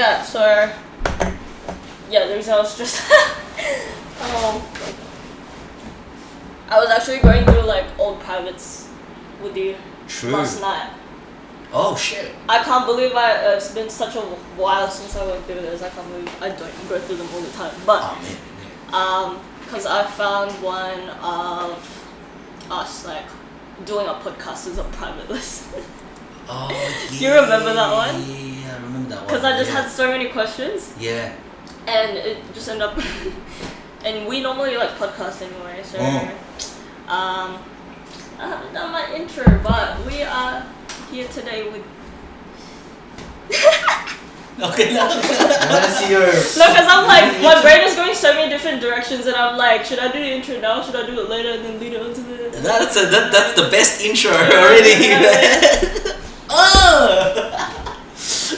yeah, so yeah, the reason I was just I was actually going through like old privates with you last night. Oh shit! I can't believe it's been such a while since I went through this. I can't believe I don't go through them all the time. But because I found one of us like doing a podcast as a private listen. Oh yeah. Do you remember that one? Yeah, I remember that one. Because I just had so many questions. Yeah. And it just ended up. And we normally like podcasts anyway, so I haven't done my intro, but we are here today with. Okay. No, because I'm like, my brain is going so many different directions, and I'm like, should I do the intro now? Should I do it later and then lead on to the? That's the best intro already.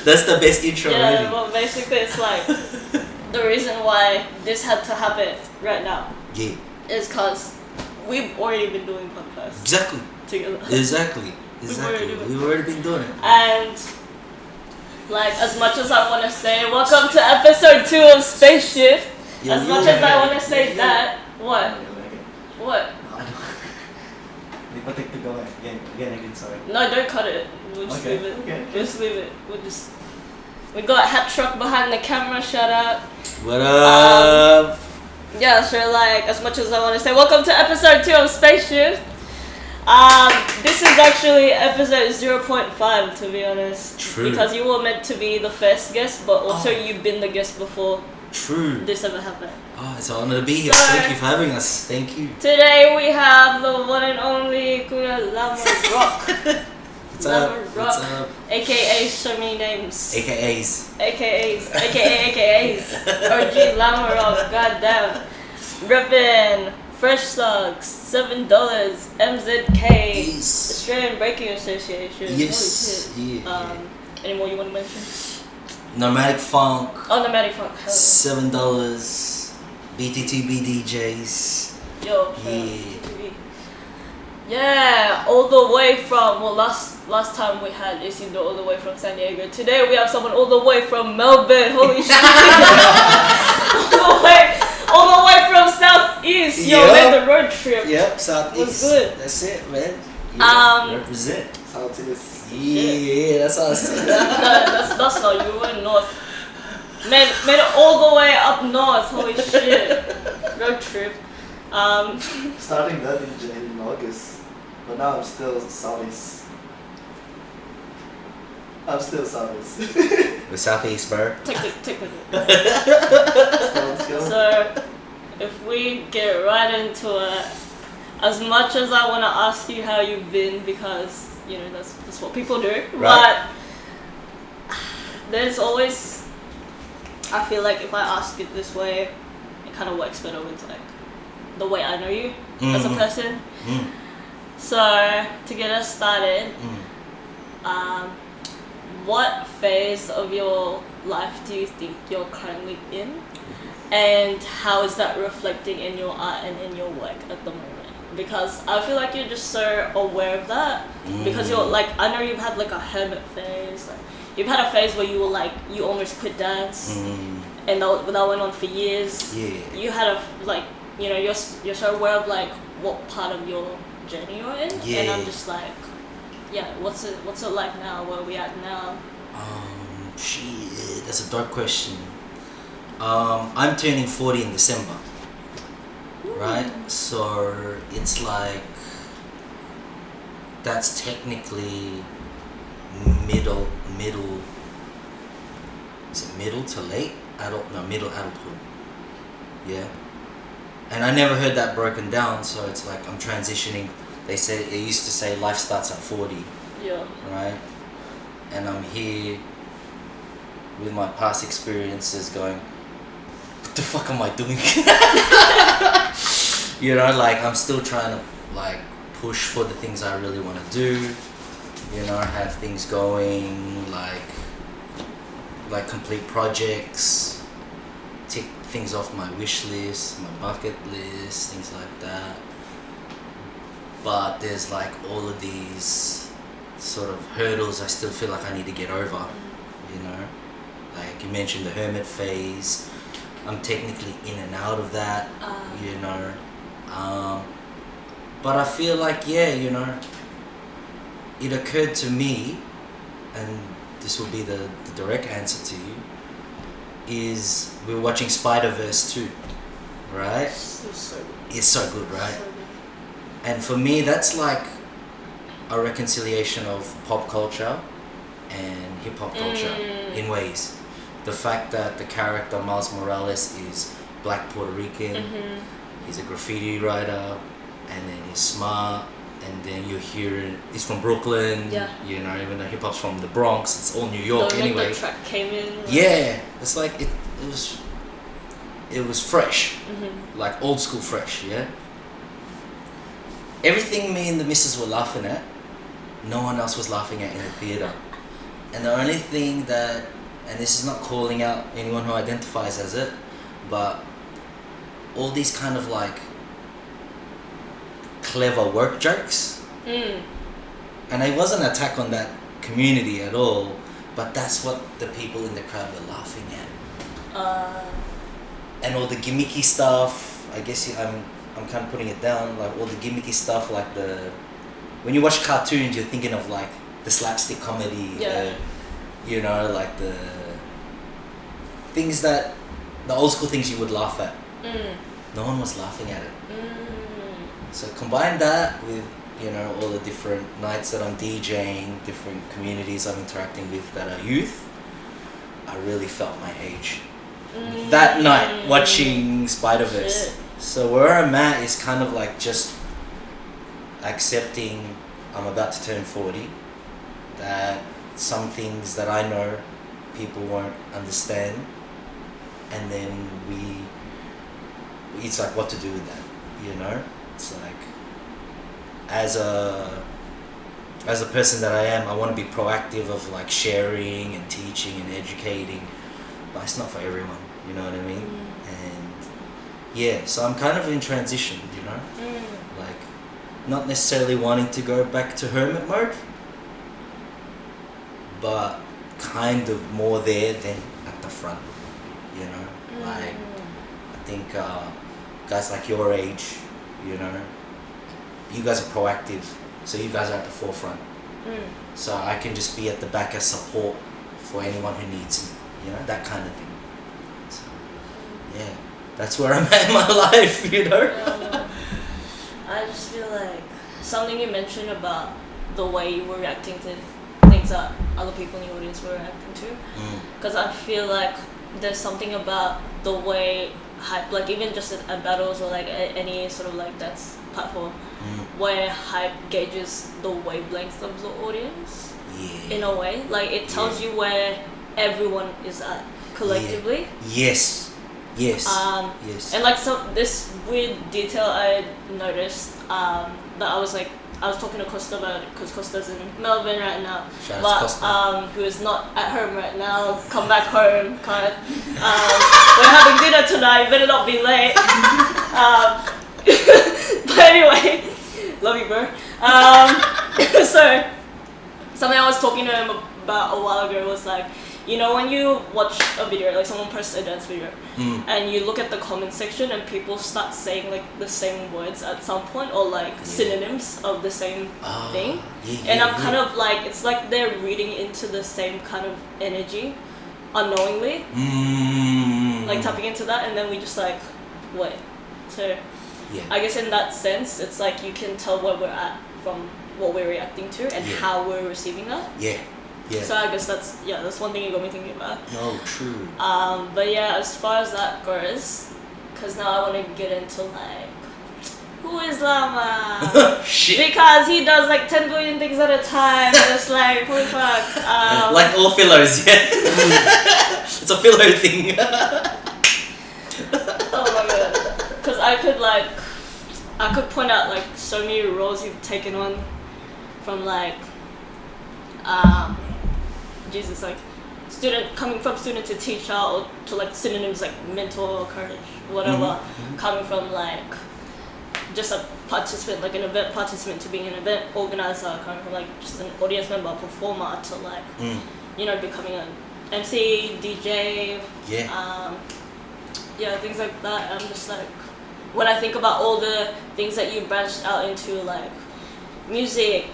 That's the best intro already. Yeah, well, basically, it's like the reason why this had to happen right now. Yeah. Is because we've already been doing podcasts. Exactly. Together. Exactly. We've already been doing it. And like, as much as I want to say, welcome to episode 2 of Spaceshifte. As much as I want to say that, what? What? Again, sorry. No, don't cut it. We'll just leave it. Okay. Just leave it. We got Hatruck behind the camera. Shout out. What up? Yeah, so like, as much as I want to say, welcome to episode 2 of Spaceshifte. This is actually episode 0.5, to be honest. True. Because you were meant to be the first guest, but also you've been the guest before. True. This ever happened. Oh, it's an honor to be here. So, thank you for having us. Thank you. Today we have the one and only Lamaroc. What's up? What's up? AKA so many names. AKAs. OG Lamaroc, goddamn. Reppin, Fresh Sox, $7, MZK, Yes. Australian Breaking Association. Yes. Yeah. Any more you want to mention? Nomadic Funk. Oh, Nomadic Funk. $7. BTTB DJs. Yo, Yeah. Yeah, all the way from, well, last time we had Isidro all the way from San Diego. Today we have someone all the way from Melbourne. Holy shit. all the way from Southeast. Yo, made the road trip. Yep, Southeast. Was good. That's it, man. Yeah, represent. Southeast. Yeah, that's all I said. That's not you. We're north. Made it all the way up north. Holy shit. Road trip. Starting that in August, but now I'm still southeast. The Southeast, bro. Technically. Let's go. So, if we get right into it, as much as I want to ask you how you've been, because you know that's what people do, right. But there's always, I feel like if I ask it this way, it kind of works better with like the way I know you as a person. So to get us started, what phase of your life do you think you're currently in, and how is that reflecting in your art and in your work at the moment? Because I feel like you're just so aware of that, because you're like, I know you've had like a hermit phase, like you've had a phase where you were like, you almost quit dance, and that went on for years. Yeah. You had you know, you're so aware of like what part of your journey you're in, and I'm just like, yeah, what's it like now? Where are we at now? Shit, that's a dope question. I'm turning 40 in December, right? So it's like that's technically middle. Is it middle to late? Middle adulthood. Yeah. And I never heard that broken down, so it's like I'm transitioning. They used to say life starts at 40. Yeah. Right? And I'm here with my past experiences going, what the fuck am I doing? You know, like I'm still trying to like push for the things I really want to do. You know, have things going, like complete projects, tick things off my wish list, my bucket list, things like that. But there's like all of these sort of hurdles I still feel like I need to get over, you know. Like you mentioned the hermit phase. I'm technically in and out of that, you know. But I feel like, yeah, you know, it occurred to me, and this will be the direct answer to you, is we're watching Spider-Verse 2, right? So good. It's so good, right? So good. And for me, that's like a reconciliation of pop culture and hip-hop culture in ways. The fact that the character Miles Morales is black Puerto Rican, he's a graffiti writer, and then he's smart, and then you hear he's from Brooklyn, you know, even though hip-hop's from the Bronx, it's all New York anyway. The track came in. Like, yeah, it's like it was fresh, like old school fresh, yeah. Everything me and the missus were laughing at, no one else was laughing at in the theater. And the only thing that, and this is not calling out anyone who identifies as it, but all these kind of like clever work jokes. And it wasn't an attack on that community at all, but that's what the people in the crowd were laughing at. And all the gimmicky stuff, I guess I'm kind of putting it down, like all the gimmicky stuff, like when you watch cartoons, you're thinking of like the slapstick comedy, you know, like the things that, the old school things you would laugh at. No one was laughing at it. So combine that with, you know, all the different nights that I'm DJing, different communities I'm interacting with that are youth, I really felt my age. That night, watching Spider-Verse. Shit. So where I'm at is kind of like just accepting I'm about to turn 40, that some things that I know people won't understand, and then it's like what to do with that, you know? It's like as a person that I am, I want to be proactive of like sharing and teaching and educating, but it's not for everyone, you know what I mean? And yeah, so I'm kind of in transition, you know? Like not necessarily wanting to go back to hermit mode, but kind of more there than at the front, you know? Like I think guys like your age, you know, you guys are proactive, so you guys are at the forefront. So I can just be at the back as support for anyone who needs me, you know, that kind of thing. So yeah, that's where I'm at in my life, you know. I just feel like something you mentioned about the way you were reacting to things that other people in the audience were reacting to, because I feel like there's something about the way hype, like even just at battles or like any sort of like dance platform, where hype gauges the wavelength of the audience in a way, like it tells you where everyone is at collectively. Yes. Yes. And like this weird detail I noticed, that I was talking to Costa about it, because Costa's in Melbourne right now. Shout out to Costa. Who is not at home right now, come back home, kind of. We're having dinner tonight, better not be late. But anyway, love you, bro. So, something I was talking to him about a while ago was like, you know, when you watch a video, like someone posts a dance video, and you look at the comment section and people start saying like the same words at some point, or like synonyms of the same thing. And I'm kind of like, it's like they're reading into the same kind of energy unknowingly, like tapping into that, and then we just like, wait. So I guess in that sense, it's like you can tell where we're at from what we're reacting to and how we're receiving that. Yeah. So I guess that's one thing you got me thinking about. No, true. But yeah, as far as that goes, because now I want to get into like, who is Lama? Shit. Because he does like 10 billion things at a time. And it's like, holy fuck. Like all fillers, yeah. It's a filler thing. Oh my god. Because I could point out like so many roles you've taken on, from like, Jesus, like coming from student to teacher, or to like synonyms like mentor, courage, whatever, coming from like just a participant, like an event participant, to being an event organizer, coming from like just an audience member, performer, to like, you know, becoming an MC, DJ, Yeah. yeah, things like that. I'm just like, when I think about all the things that you branched out into, like music,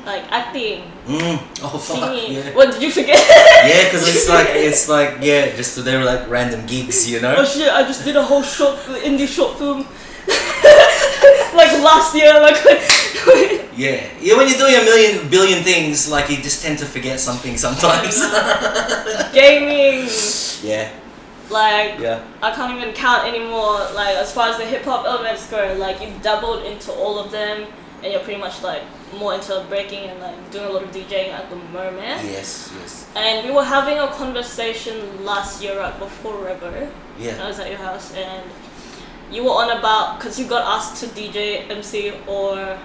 like acting, Oh fuck, singing. yeah. What did you forget? Yeah, because it's like yeah, just they were like random gigs, you know. Oh shit! I just did a whole indie short film, like last year. Like Yeah, when you're doing a billion things, like you just tend to forget something sometimes. gaming. Yeah. Like Yeah. I can't even count anymore. Like as far as the hip hop elements go, like you've dabbled into all of them, and you're pretty much like more into breaking and like doing a lot of DJing at the moment. Yes. And we were having a conversation last year right before Rebo. Yeah. I was at your house and you were on about, because you got asked to DJ, MC or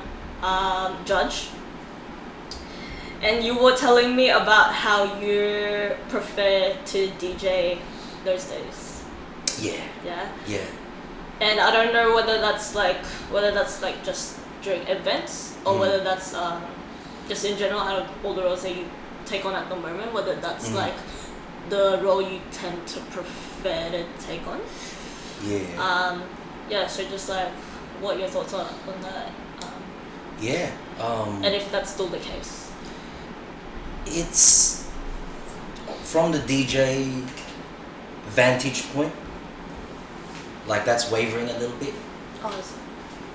judge. And you were telling me about how you prefer to DJ those days. Yeah. Yeah. Yeah. And I don't know whether that's like just during events or whether that's just in general out of all the roles that you take on at the moment, whether that's like the role you tend to prefer to take on. Yeah. Yeah, so just like what your thoughts are on that. Yeah. And if that's still the case. It's from the DJ vantage point, like that's wavering a little bit. Honestly.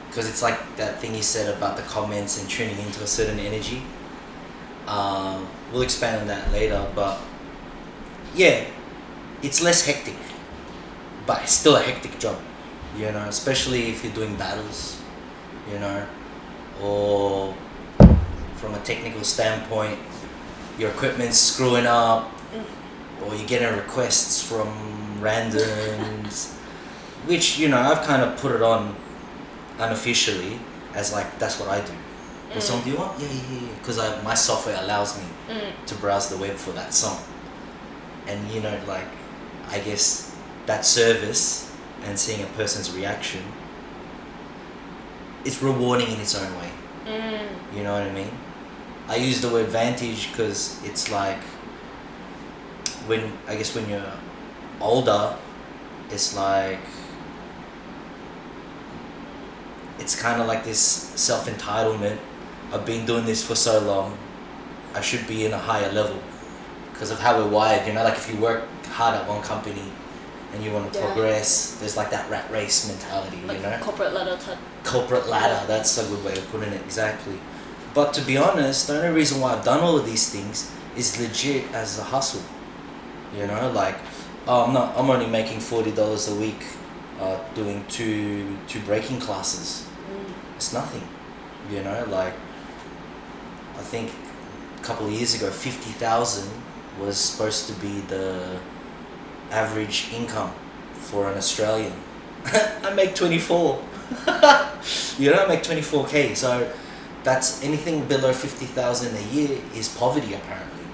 Because it's like that thing you said about the comments and tuning into a certain energy. We'll expand on that later, but yeah, it's less hectic, but it's still a hectic job, you know, especially if you're doing battles, you know, or from a technical standpoint, your equipment's screwing up, or you're getting requests from randoms, which, you know, I've kind of put it on unofficially as like that's what I do. What song do you want? Yeah. Because my software allows me to browse the web for that song, and you know, like I guess that service and seeing a person's reaction, it's rewarding in its own way. You know what I mean? I use the word vantage because it's like when you're older, it's like it's kind of like this self-entitlement. I've been doing this for so long, I should be in a higher level because of how we're wired, you know, like if you work hard at one company and you want to progress, there's like that rat race mentality, Like you know? corporate ladder type. Corporate ladder, that's a good way of putting it, exactly. But to be honest, the only reason why I've done all of these things is legit as a hustle, you know, like I'm only making $40 a week doing two breaking classes. It's nothing, you know, like I think a couple of years ago 50,000 was supposed to be the average income for an Australian. I make 24. You know, I make 24k, so that's anything below 50,000 a year is poverty apparently,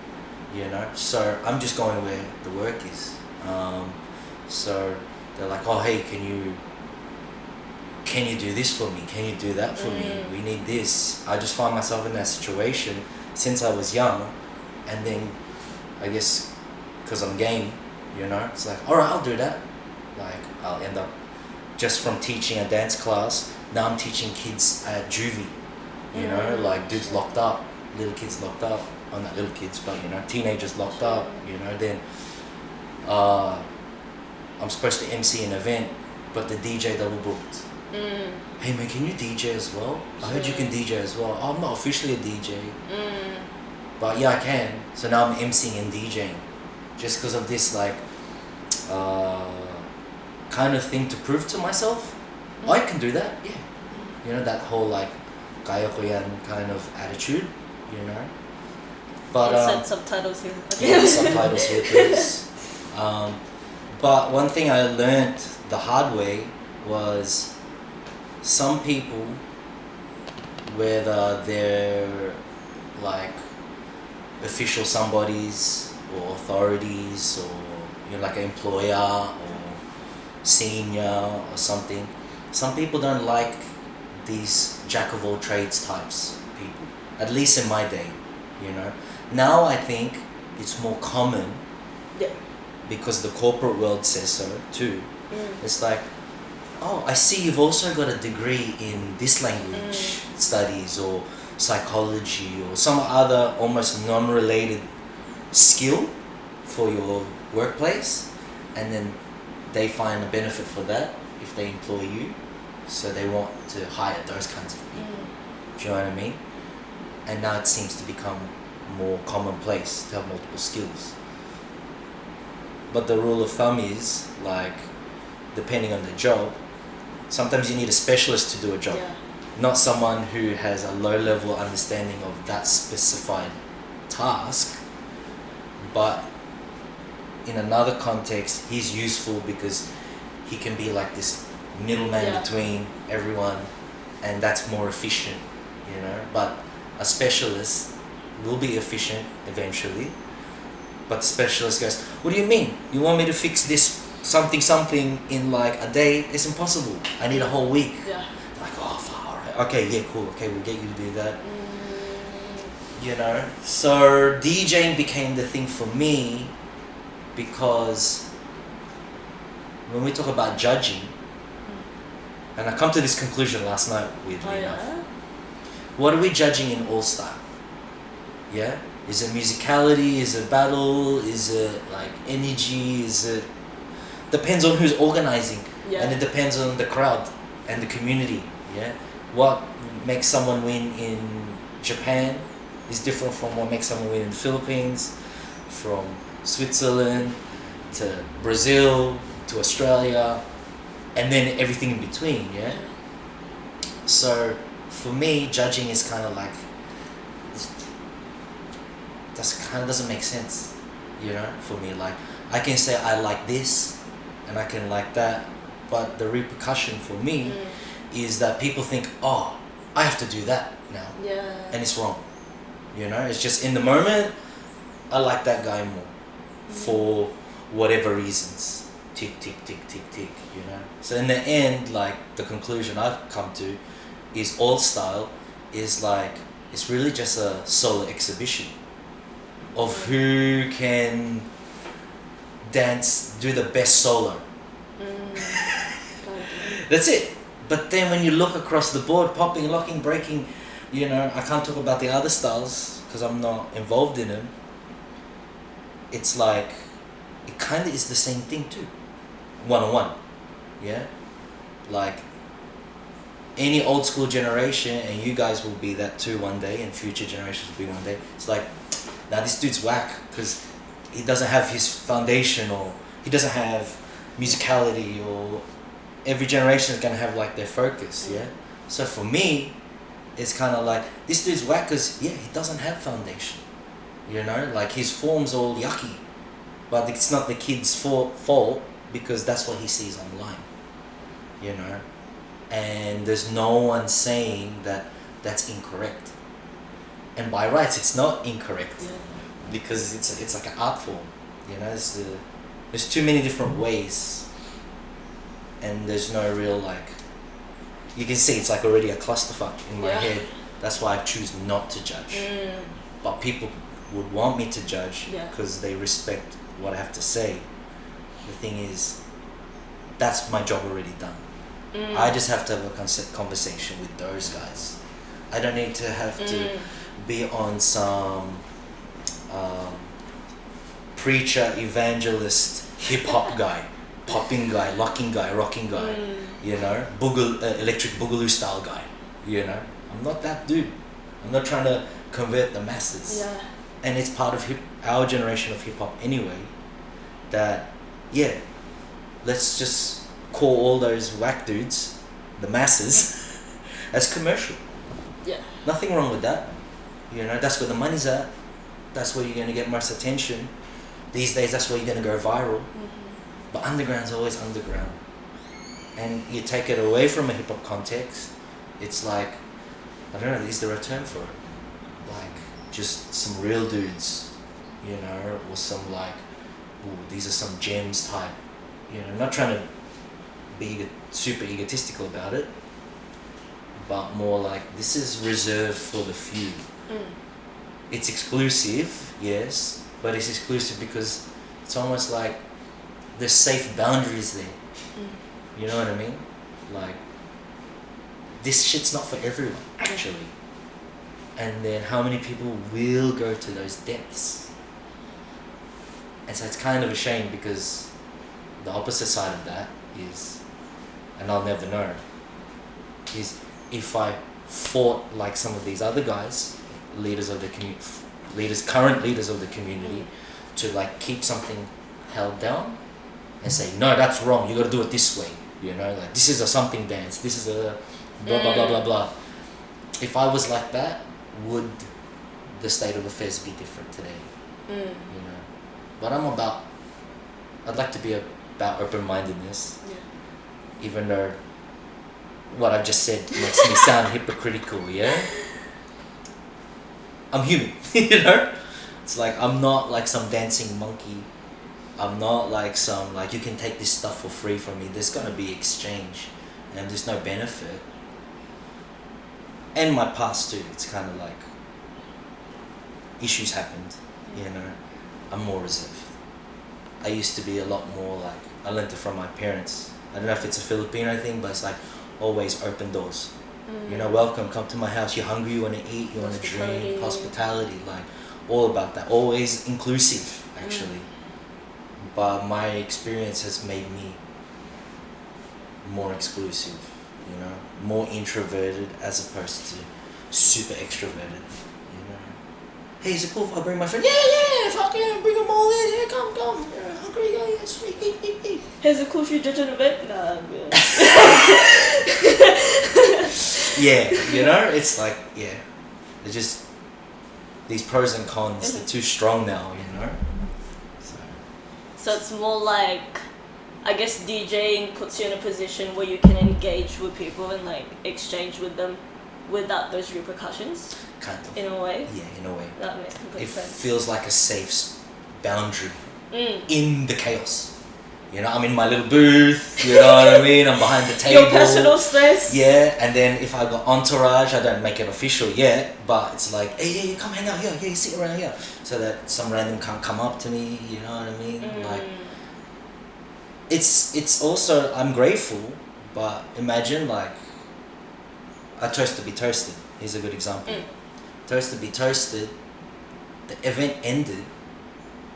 you know, so I'm just going where the work is. So they're like, oh hey, can you do this for me, can you do that for me, we need this. I just find myself in that situation since I was young, and then I guess because I'm game, you know, it's like alright, I'll do that. Like I'll end up just from teaching a dance class, now I'm teaching kids at juvie, you know, like dudes locked up, little kids locked up, well not little kids but you know, teenagers locked up, you know, then I'm supposed to MC an event but the DJ double booked. Hey man, can you DJ as well? I heard you can DJ as well. Oh, I'm not officially a DJ, but yeah I can. So now I'm MCing and DJing just because of this like kind of thing to prove to myself. I can do that, yeah. You know, that whole like kaya ko yan kind of attitude, you know. But Insert subtitles here. yeah, subtitles here please. But one thing I learned the hard way was some people, whether they're like official somebodies or authorities or you know, like an employer or senior or something, some people don't like these jack of all trades types people, at least in my day, you know. Now I think it's more common Yeah. Because the corporate world says so too. It's like, oh, I see you've also got a degree in this language studies or psychology or some other almost non-related skill for your workplace, and then they find a benefit for that if they employ you, so they want to hire those kinds of people. Do you know what I mean? And now it seems to become more commonplace to have multiple skills. But the rule of thumb is, like, depending on the job, sometimes you need a specialist to do a job, not someone who has a low level understanding of that specified task. But in another context, he's useful because he can be like this middleman between everyone, and that's more efficient, you know. But a specialist will be efficient eventually, but the specialist goes, what do you mean? You want me to fix this something in like a day? It's impossible. I need a whole week. Yeah. Like, oh, fuck, alright. Okay, yeah, cool. Okay, we'll get you to do that. You know? So DJing became the thing for me because when we talk about judging, and I come to this conclusion last night, weirdly enough. What are we judging in All Star? Yeah? Is it musicality? Is it battle? Is it like energy? Is it... Depends on who's organizing. And it depends on the crowd and the community. Yeah? What makes someone win in Japan is different from what makes someone win in the Philippines, from Switzerland to Brazil to Australia, and then everything in between. Yeah? So for me, judging is kind of like, that kind of doesn't make sense, you know, for me. Like, I can say I like this and I can like that, but the repercussion for me is that people think, oh, I have to do that now. And it's wrong, you know. It's just in the moment, I like that guy more for whatever reasons. Tick, tick, tick, tick, tick, you know. So in the end, like, the conclusion I've come to is All Style is like, it's really just a solo exhibition of who can dance, do the best solo. That's it. But then when you look across the board, popping, locking, breaking, you know, I can't talk about the other styles because I'm not involved in them. It's like, it kind of is the same thing too. One-on-one. Yeah? Like, any old school generation, and you guys will be that too one day, and future generations will be one day. It's like, now this dude's whack because he doesn't have his foundation, or he doesn't have musicality, or every generation is gonna have like their focus. Yeah. So for me, it's kind of like, this dude's whack because he doesn't have foundation. You know, like his form's all yucky, but it's not the kid's fault because that's what he sees online. You know. And there's no one saying that that's incorrect. And by rights, it's not incorrect because it's like an art form. You know, there's too many different ways, and there's no real like. You can see it's like already a clusterfuck in my head. That's why I choose not to judge. But people would want me to judge because they respect what I have to say. The thing is, that's my job already done. I just have to have a conversation with those guys. I don't need to have to be on some preacher, evangelist, hip hop guy, popping guy, locking guy, rocking guy, you know, electric boogaloo style guy, you know. I'm not that dude. I'm not trying to convert the masses. And it's part of our generation of hip hop anyway, that, let's just call all those whack dudes, the masses, as commercial. Nothing wrong with that. You know, that's where the money's at. That's where you're going to get most attention. These days, that's where you're going to go viral. But underground's always underground. And you take it away from a hip hop context, it's like, I don't know, is there a term for it? Like, just some real dudes, you know, or some like, these are some gems type. You know, not trying to be super egotistical about it, but more like, this is reserved for the few. It's exclusive, yes, but it's exclusive because It's almost like there's safe boundaries there. You know what I mean? Like, this shit's not for everyone, actually. And then how many people will go to those depths? And so it's kind of a shame, because the opposite side of that is, and I'll never know, is if I fought like some of these other guys, leaders of the current leaders of the community, to like keep something held down and say, no, that's wrong, you gotta do it this way, you know, like this is a something dance, this is a blah blah blah blah blah. If I was like that, would the state of affairs be different today? You know, but I'd like to be about open-mindedness, even though what I just said makes me sound hypocritical. Yeah, I'm human. You know, it's like I'm not like some dancing monkey. I'm not like some, like, you can take this stuff for free from me. There's gonna be exchange, and there's no benefit. And my past too, it's kind of like issues happened, you know. I'm more reserved. I used to be a lot more like, I learned it from my parents. I don't know if it's a Filipino thing, but it's like always open doors. You know, welcome, come to my house. You're hungry, you want to eat, you want to drink, hospitality, like all about that. Always inclusive, actually. But my experience has made me more exclusive, you know, more introverted as opposed to super extroverted, you know. Hey, is it cool if I bring my friend? Yeah, fuck yeah, bring them all in. Yeah, come, yeah, hungry, yeah, sweet, eat. Hey, is it cool if you judge an event? Nah, yeah, you know, it's like, yeah, they're just, these pros and cons, they're too strong now, you know. So it's more like, I guess DJing puts you in a position where you can engage with people and like exchange with them without those repercussions. Kind of. In a way. Yeah, in a way. That makes complete it sense. Feels like a safe boundary in the chaos. You know, I'm in my little booth, you know what I mean? I'm behind the table. Your personal space. Yeah, and then if I got entourage, I don't make it official yet, but it's like, hey, yeah, come hang out here, yeah, sit around here. So that some random can't come up to me, you know what I mean? Like, it's also, I'm grateful, but imagine like, I toast to be toasted. Here's a good example. Toast to be toasted, the event ended,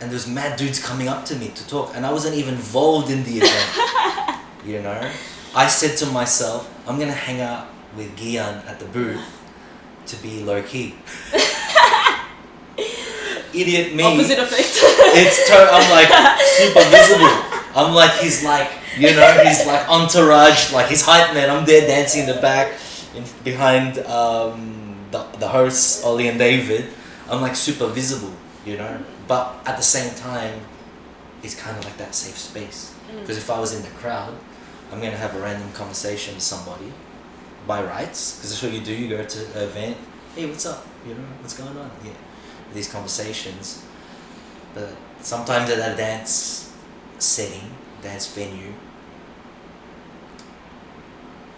and there's mad dudes coming up to me to talk, and I wasn't even involved in the event. You know, I said to myself, I'm gonna hang out with Gian at the booth to be low key. Idiot me. Opposite effect. I'm like super visible. I'm like he's like, you know, he's like entourage, like he's hype man. I'm there dancing in the back, behind the hosts Ollie and David. I'm like super visible, you know. But at the same time, it's kind of like that safe space. Because if I was in the crowd, I'm going to have a random conversation with somebody by rights. Because that's what you do. You go to an event. Hey, what's up? You know, what's going on? Yeah. These conversations. But sometimes at a dance setting, dance venue,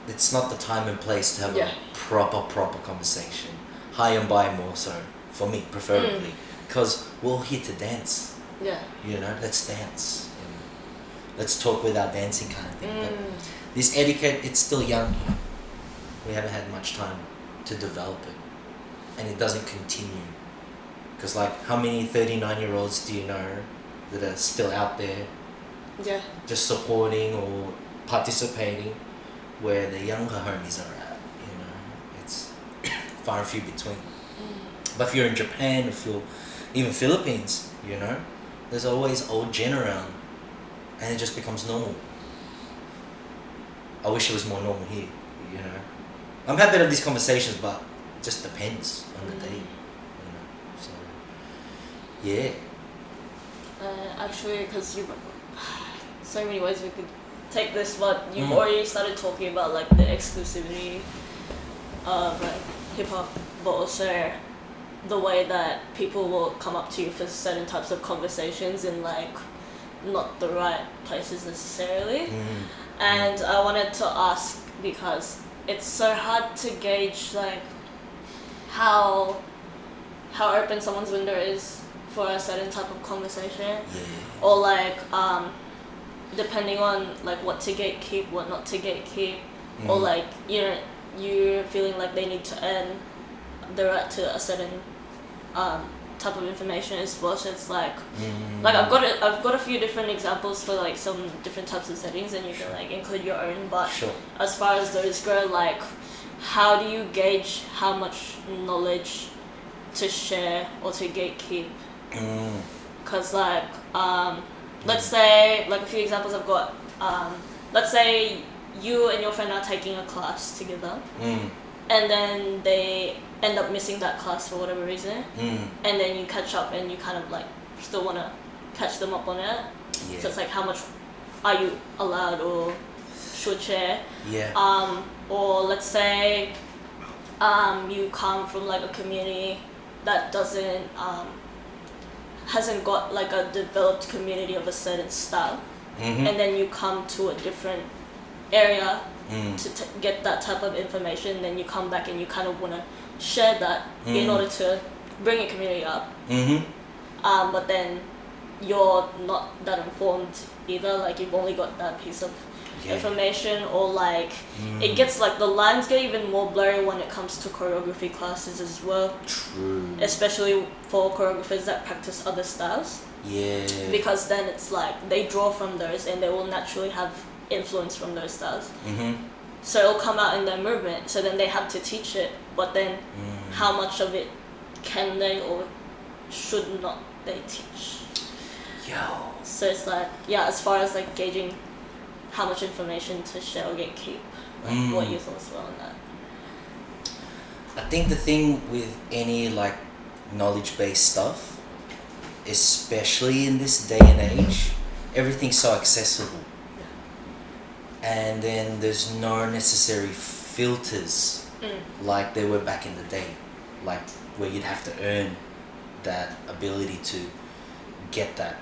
it's not the time and place to have a proper conversation. High and by more so, for me, preferably. Because we're all here to dance. Yeah. You know, let's dance. Let's talk without dancing kind of thing. But this etiquette, it's still young. We haven't had much time to develop it. And it doesn't continue. Because like, how many 39-year-olds do you know that are still out there? Yeah. Just supporting or participating where the younger homies are at, you know. It's far and few between. But if you're in Japan, if you're even Philippines, you know, there's always old gen around, and it just becomes normal. I wish it was more normal here, you know. I'm happy to have these conversations, but it just depends on the day, you know. So, yeah. Actually, because you, so many ways we could take this, but you've already started talking about like the exclusivity of like hip hop, but also the way that people will come up to you for certain types of conversations in like not the right places necessarily. And I wanted to ask, because it's so hard to gauge like how open someone's window is for a certain type of conversation, Yeah. or like depending on like what to gatekeep, what not to gatekeep, or like you're feeling like they need to earn the right to a certain type of information as well. So it's like I've got a few different examples for like some different types of settings, and you can like include your own. But as far as those go, like how do you gauge how much knowledge to share or to gatekeep? Because like let's say, like a few examples I've got, let's say you and your friend are taking a class together, and then they end up missing that class for whatever reason, and then you catch up and you kind of like still want to catch them up on it. So it's like, how much are you allowed or should share? Or let's say you come from like a community that doesn't hasn't got like a developed community of a certain style, and then you come to a different area to get that type of information, then you come back and you kind of want to share that in order to bring a community up, but then you're not that informed either, like you've only got that piece of information, or like it gets like the lines get even more blurry when it comes to choreography classes as well. True. Especially for choreographers that practice other styles. Because then it's like they draw from those and they will naturally have influence from those styles. So it'll come out in their movement, so then they have to teach it, but then how much of it can they or should not they teach? So it's like, as far as like gauging how much information to share or gatekeep, like what your thoughts were on that? I think the thing with any like knowledge-based stuff, especially in this day and age, everything's so accessible, and then there's no necessary filters like there were back in the day, like where you'd have to earn that ability to get that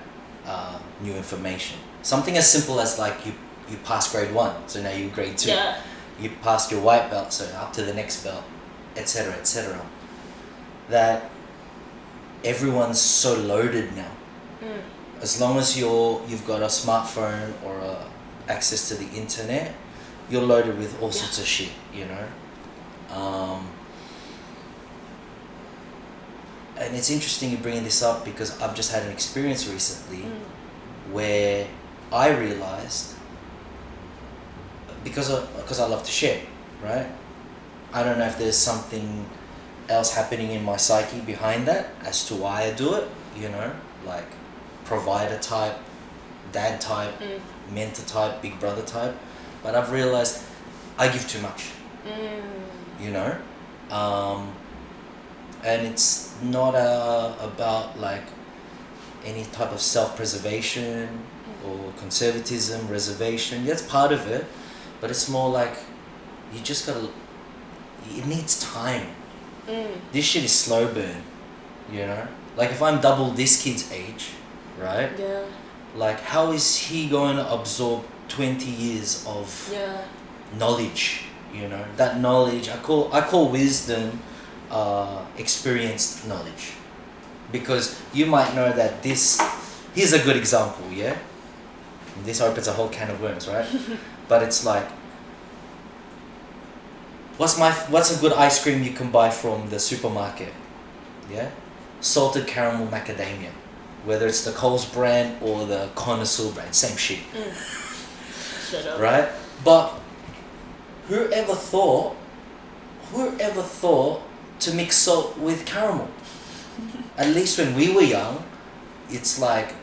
new information. Something as simple as like you passed grade 1, so now you're grade 2. You passed your white belt, so up to the next belt, etc., etc. That everyone's so loaded now. As long as you've got a smartphone or access to the internet, you're loaded with all sorts of shit, you know. And it's interesting you bringing this up, because I've just had an experience recently where I realized, because I love to share, right? I don't know if there's something else happening in my psyche behind that as to why I do it, you know, like provider type, dad type, mentor type, big brother type. But I've realized I give too much, you know, and it's not about like any type of self-preservation or conservatism, reservation. That's part of it, but it's more like you just gotta, it needs time. This shit is slow burn, you know? Like if I'm double this kid's age, right? Like how is he going to absorb 20 years of knowledge, you know? That knowledge, I call wisdom experienced knowledge. Because you might know that here's a good example, yeah? This opens a whole can of worms, right? But it's like, what's a good ice cream you can buy from the supermarket? Yeah? Salted caramel macadamia. Whether it's the Coles brand or the Connoisseur brand, same shit. Shut up. Right? But whoever thought to mix salt with caramel? At least when we were young, it's like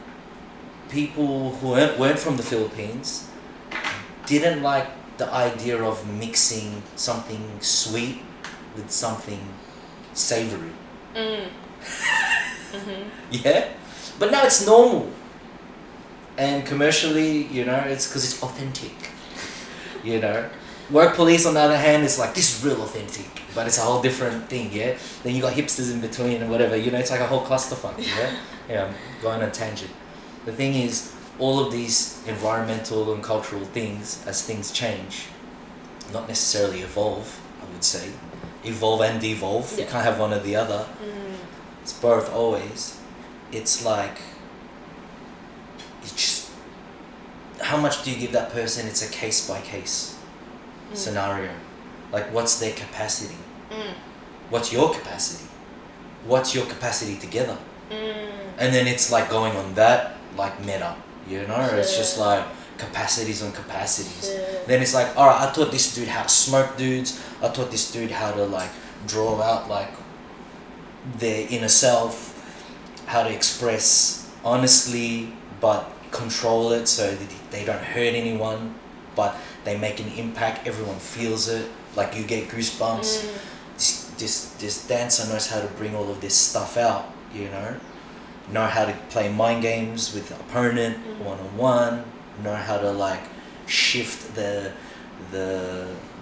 people who weren't from the Philippines didn't like the idea of mixing something sweet with something savory. Yeah? But now it's normal. And commercially, you know, it's because it's authentic. You know? Work police, on the other hand, is like, this is real authentic. But it's a whole different thing, yeah? Then you got hipsters in between and whatever, you know, it's like a whole clusterfuck, yeah? Yeah, I'm going on a tangent. The thing is, all of these environmental and cultural things, as things change, not necessarily evolve, I would say. Evolve and devolve. You can't have one or the other. It's both always. it's like, it's just, how much do you give that person? It's a case by case scenario. Like, what's their capacity? What's your capacity? What's your capacity together? And then it's like going on that, like, meta, you know? It's just like capacities on capacities. Then it's like, alright, I taught this dude how to smoke dudes. I taught this dude how to, like, draw out, like, their inner self, how to express honestly, but control it so that they don't hurt anyone, but they make an impact. Everyone feels it. Like, you get goosebumps. This dancer knows how to bring all of this stuff out, you know how to play mind games with the opponent one-on-one, know how to, like, shift the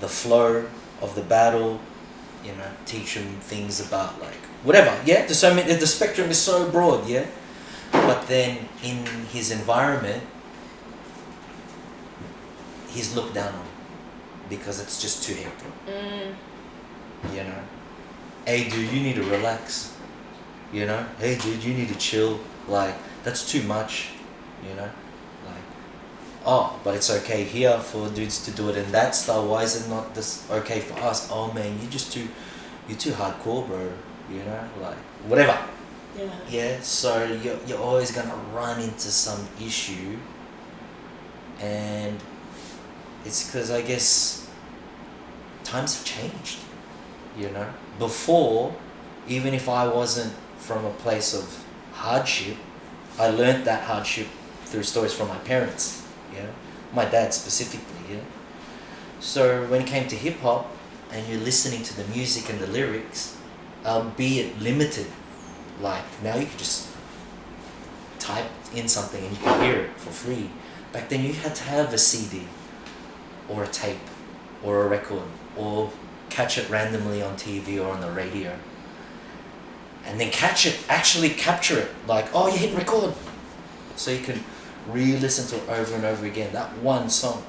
flow of the battle, you know, teach them things about, like, whatever. There's so many, the spectrum is so broad. But then in his environment, he's looked down on because it's just too hectic. You know, hey dude, you need to relax. You know, hey dude, you need to chill. Like, that's too much. You know, like, oh, but it's okay here for dudes to do it in that style. Why is it not this okay for us? Oh man, you're too hardcore, bro. You know, like, whatever. So you're always gonna run into some issue, and it's because, I guess, times have changed. You know, before, even if I wasn't from a place of hardship, I learnt that hardship through stories from my parents. My dad specifically. So when it came to hip hop, and you're listening to the music and the lyrics, albeit limited, like, now you can just type in something and you can hear it for free. Back then you had to have a CD or a tape or a record, or catch it randomly on TV or on the radio, and then actually capture it, like, oh, you hit record, so you can re-listen to it over and over again, that one song.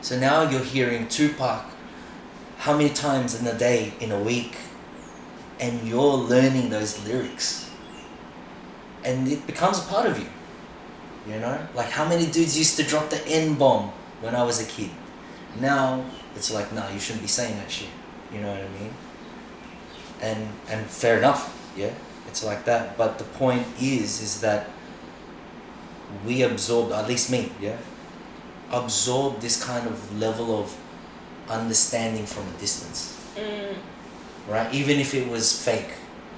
So now you're hearing Tupac how many times in a day, in a week, and you're learning those lyrics, and it becomes a part of you. You know, like, how many dudes used to drop the N-bomb when I was a kid? Now it's like, nah, you shouldn't be saying that shit. You know what I mean? And fair enough, it's like that. But the point is that we absorb, at least me, absorb this kind of level of understanding from a distance. Right? Even if it was fake.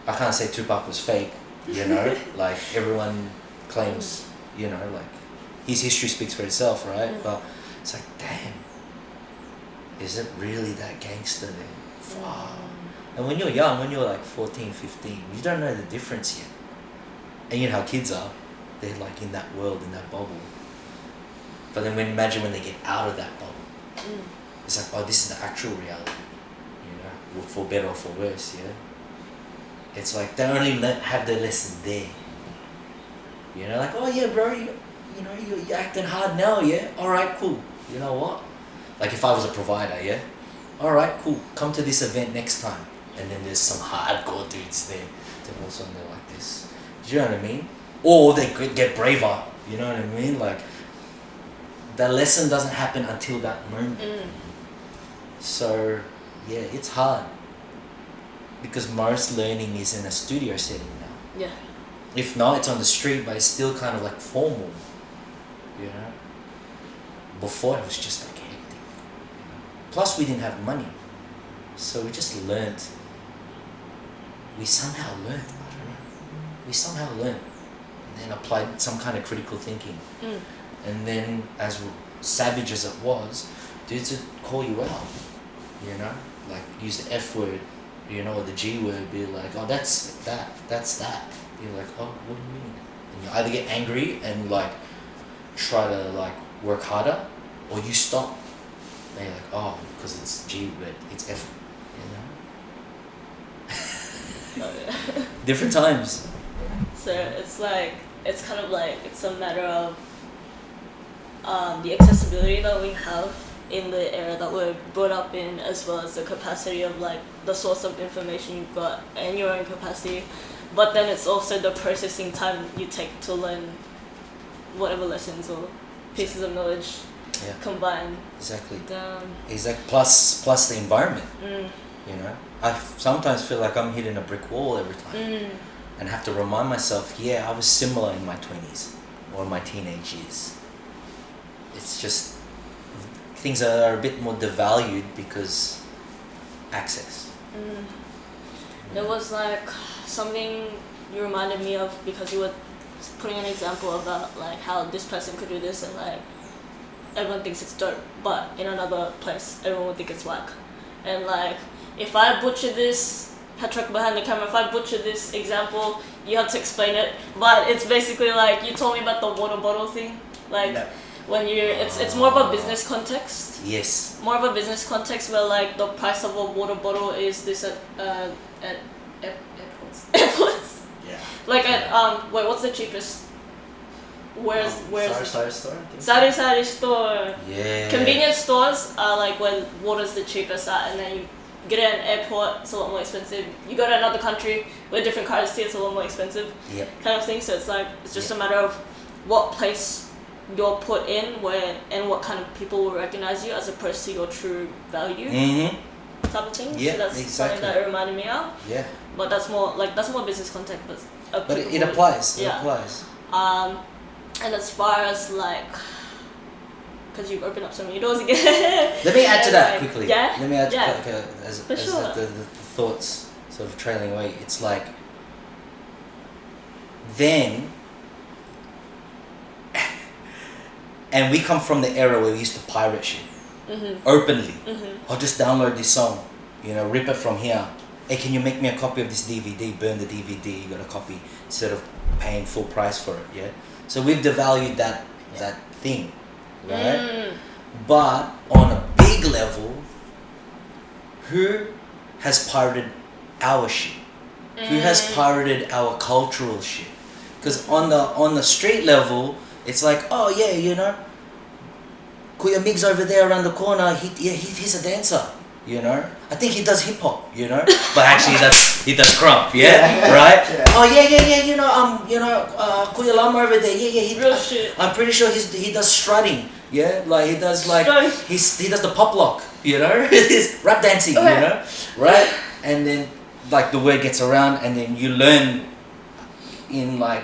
I can't say Tupac was fake, you know? Like, everyone claims, you know, like, his history speaks for itself, right? But it's like, damn, is it really that gangster then? Wow. And when you're young, when you're like 14, 15, you don't know the difference yet. And you know how kids are. They're like in that world, in that bubble. But then imagine when they get out of that bubble. It's like, oh, this is the actual reality. You know, for better or for worse, It's like, they only have their lesson there. You know, like, oh yeah, bro, you're acting hard now, Alright, cool. You know what? Like, if I was a provider, Alright, cool. Come to this event next time. And then there's some hardcore dudes there. Then all of a sudden they're like this. Do you know what I mean? Or they could get braver. You know what I mean? Like, the lesson doesn't happen until that moment. So, it's hard. Because most learning is in a studio setting now. If not, it's on the street, but it's still kind of like formal. You know? Before, it was just like hectic. You know? Plus, we didn't have money. So we just learned. We somehow learned. I don't know. We somehow learned. And then applied some kind of critical thinking. And then, as savage as it was, dudes would call you out. You know? Like, use the F word, you know, or the G word, be like, oh, that's that. You're like, oh, what do you mean? And you either get angry and, like, try to, like, work harder, or you stop. And you're like, oh, because it's G word, it's F, you know? Different times. So it's like, it's kind of like, it's a matter of the accessibility that we have in the era that we're brought up in, as well as the capacity of, like, the source of information you've got and your own capacity. but then it's also the processing time you take to learn whatever lessons or pieces of knowledge combined. Exactly. Down. Exactly. Plus the environment. You know, I sometimes feel like I'm hitting a brick wall every time, and have to remind myself, I was similar in my 20s or my teenage years. It's just things are a bit more devalued because access. There was like something you reminded me of because you were putting an example about like how this person could do this and like everyone thinks it's dope, but in another place everyone would think it's whack. And like if I butcher this, Hatruck behind the camera, if I butcher this example, you have to explain it. But it's basically like you told me about the water bottle thing, like when you it's more of a business context. Yes. More of a business context where like the price of a water bottle is this at airports. Airports. Yeah. Like at wait, what's the cheapest? Where's Sari store? Sari store. Yeah. Convenience stores are like when water's the cheapest at, and then you get it at an airport, it's a lot more expensive. You go to another country with different currency, it's a lot more expensive. Yep. Kind of thing. So it's like it's just a matter of what place you're put in, where and what kind of people will recognize you as opposed to your true value. Type of thing. Yeah, so that's exactly. something that it reminded me of. Yeah. But that's more business context, but it applies. Yeah. It applies. And as far as like, because you've opened up so many doors again. Let me add to that like, quickly. Yeah. Let me add to Yeah. like as sure. the thoughts sort of trailing away. It's like then, and we come from the era where we used to pirate shit openly. I'll just download this song, rip it from here. Hey, can you make me a copy of this DVD? Burn the DVD. You got a copy instead of paying full price for it. Yeah. So we've devalued that thing, right? But on a big level, who has pirated our shit? Who has pirated our cultural shit? Because on the street level, it's like, oh yeah, Kuya Migs over there around the corner, he's a dancer, I think he does hip hop, but actually he does crump, right? Yeah. Oh yeah, Kuya Lama over there, Real shit. I'm pretty sure he does strutting, like he does he does the pop lock, his rap dancing, right? And then like the word gets around, and then you learn in like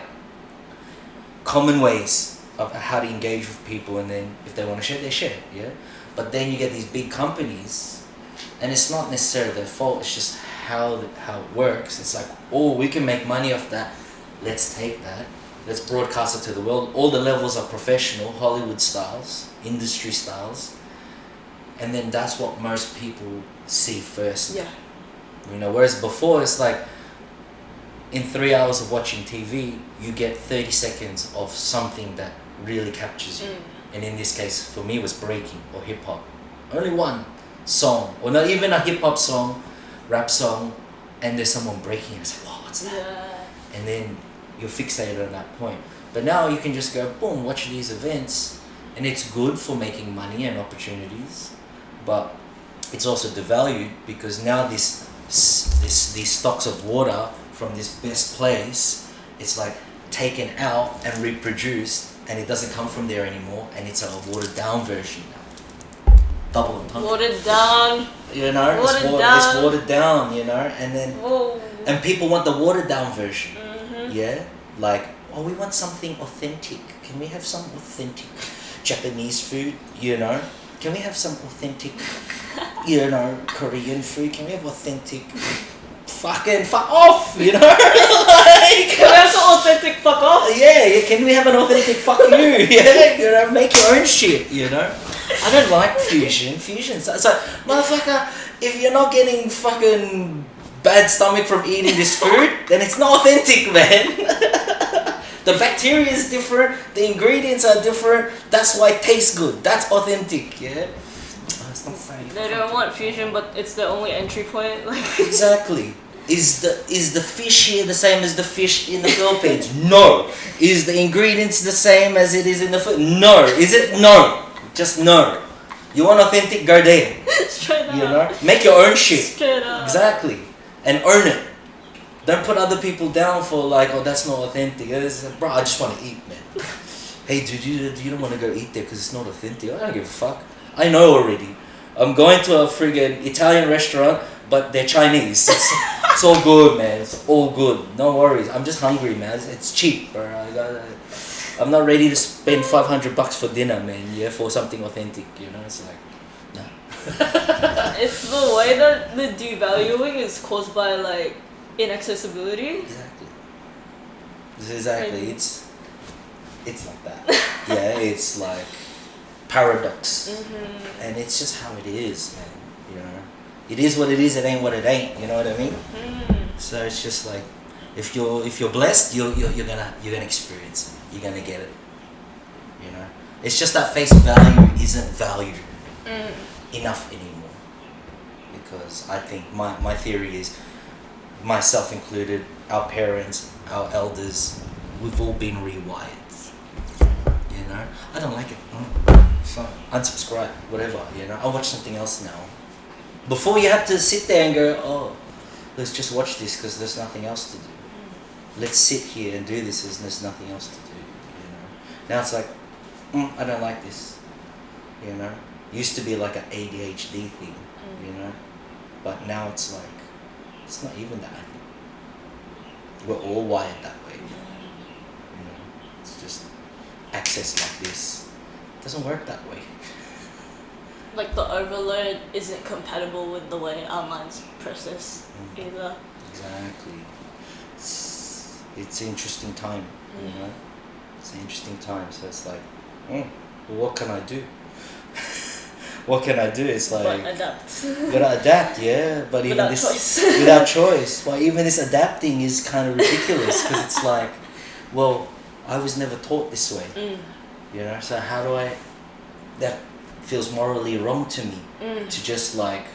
common ways of how to engage with people, and then if they want to share, they share, But then you get these big companies, and it's not necessarily their fault. It's just how it works. It's like, oh, we can make money off that. Let's take that. Let's broadcast it to the world. All the levels are professional, Hollywood styles, industry styles, and then that's what most people see first. Yeah. Whereas before it's like, in 3 hours of watching TV, you get 30 seconds of something that really captures you. And in this case, for me, it was breaking or hip hop. Only one song, or not even a hip hop song, rap song, and there's someone breaking. And it's like, wow, what's that? Yeah. And then you're fixated on that point. But now you can just go, boom, watch these events, and it's good for making money and opportunities, but it's also devalued because now these stocks of water from this best place, it's like taken out and reproduced, and it doesn't come from there anymore, and it's a watered down version now. Double entendre. Watered down. It's watered down, and then Whoa. and people want the watered down version. Like, oh, we want something authentic. Can we have some authentic Japanese food? Can we have some authentic, Korean food? Can we have authentic? Fucking fuck off, like, Can we have some authentic fuck off? Yeah, can we have an authentic fuck you? Make your own shit, I don't like fusion. Fusion's like, motherfucker, if you're not getting fucking bad stomach from eating this food, then it's not authentic, man. The bacteria is different, the ingredients are different, that's why it tastes good. That's authentic, It's not funny. They don't want fusion, but it's the only entry point. Exactly. Is the fish here the same as the fish in the Philippines? No. Is the ingredients the same as it is in the No. Is it? No. Just no. You want authentic? Go there. Straight up. Make your own shit. Straight up. Exactly. And earn it. Don't put other people down for like, oh, that's not authentic. It's like, bro, I just want to eat, man. Hey, dude, you don't want to go eat there because it's not authentic. I don't give a fuck. I know already. I'm going to a friggin' Italian restaurant, but they're Chinese. It's all good, man. It's all good. No worries. I'm just hungry, man. It's cheap, bro. I'm not ready to spend $500 for dinner, man. Yeah, for something authentic. You know, it's like, no. It's the way that the devaluing is caused by like inaccessibility. Exactly. Exactly. It's like that. Yeah, it's like paradox, and it's just how it is, man. You know, it is what it is. It ain't what it ain't. You know what I mean? So it's just like, if you're blessed, you're gonna experience it. You're gonna get it. You know, it's just that face value isn't valued enough anymore, because I think my theory is, myself included, our parents, our elders, we've all been rewired. You know, I don't like it. So unsubscribe, whatever. You know, I'll watch something else now. Before you had to sit there and go, oh, let's just watch this because there's nothing else to do. Let's sit here and do this because there's nothing else to do. You know, now it's like, I don't like this. You know, used to be like an ADHD thing. You know, but now it's like, it's not even that. We're all wired that way. You know, it's just access like this. It doesn't work that way. Like the overload isn't compatible with the way our minds process either. Exactly. It's an interesting time, you know. It's an interesting time. So it's like, well, what can I do? What can I do? It's like, but adapt. Gotta adapt, yeah. But even without this, choice. without choice. Well, even this adapting is kind of ridiculous because it's like, well, I was never taught this way. You know, so how do I? That feels morally wrong to me. To just like,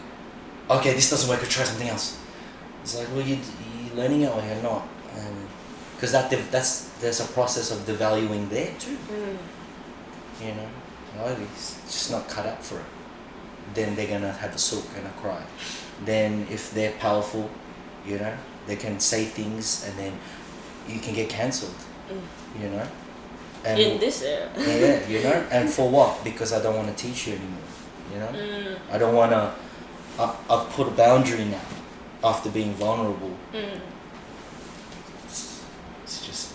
okay, this doesn't work. Try something else. It's like, well, you're learning it or you're not, because there's a process of devaluing there too. You know, well, it's just not cut out for it. Then they're gonna have a sulk and a cry. Then if they're powerful, you know, they can say things and then you can get cancelled. You know. And in this era. Yeah, you know, and for what? Because I don't want to teach you anymore. You know, I don't want to. I've put a boundary now, after being vulnerable. It's just,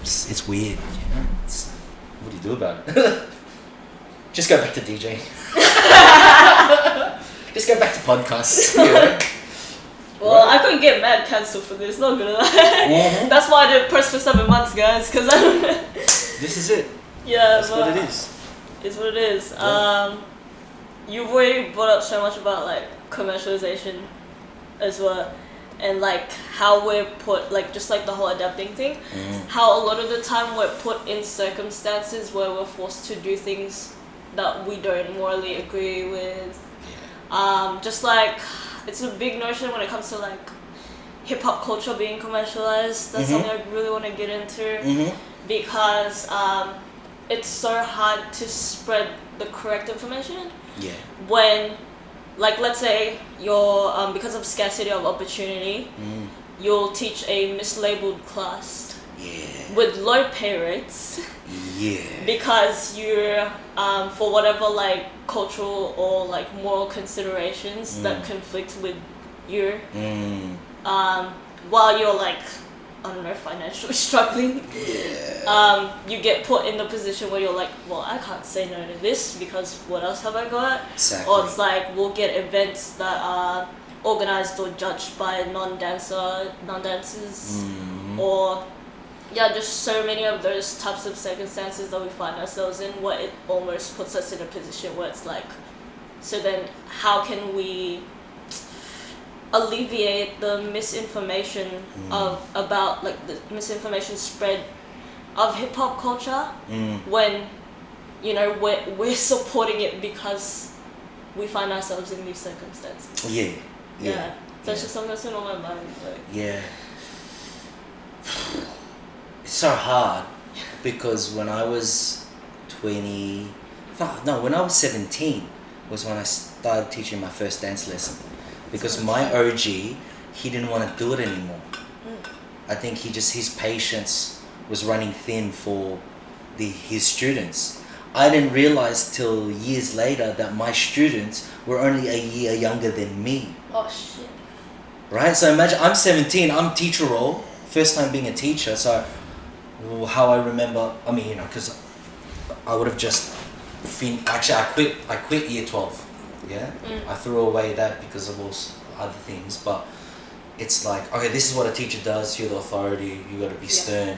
it's weird. You know, what do you do about it? Just go back to DJing. Just go back to podcasts. You know? Well, I couldn't get mad cancelled for this, not gonna lie. That's why I didn't press for 7 months, guys, because I don't. This is it. Yeah, that's what it is. It's what it is. Yeah. You've already brought up so much about like commercialization as well, and like how we're put, like just like the whole adapting thing, how a lot of the time we're put in circumstances where we're forced to do things that we don't morally agree with. Just like, it's a big notion when it comes to like hip hop culture being commercialized. That's something I really want to get into, because it's so hard to spread the correct information. Yeah. When, like, let's say you're because of scarcity of opportunity, you'll teach a mislabeled class with low pay rates. Because you're for whatever like cultural or like moral considerations that conflict with you, while you're like, I don't know, financially struggling, you get put in the position where you're like, well, I can't say no to this because what else have I got? Exactly. Or it's like, we'll get events that are organized or judged by non-dancers, or just so many of those types of circumstances that we find ourselves in, where it almost puts us in a position where it's like, so then how can we alleviate the misinformation about like the misinformation spread of hip hop culture when, you know, we're supporting it because we find ourselves in these circumstances. So it's just something that's in my mind. Like. It's so hard because when I was when I was 17 was when I started teaching my first dance lesson, because my OG he didn't want to do it anymore. I think his patience was running thin for his students. I didn't realize till years later that my students were only a year younger than me. Oh shit. Right? So imagine, I'm 17, I'm teacher role, first time being a teacher, so how I remember, I mean, because I would have just actually I quit year 12, yeah? I threw away that because of all other things, but it's like, okay, this is what a teacher does, you're the authority, you gotta be stern,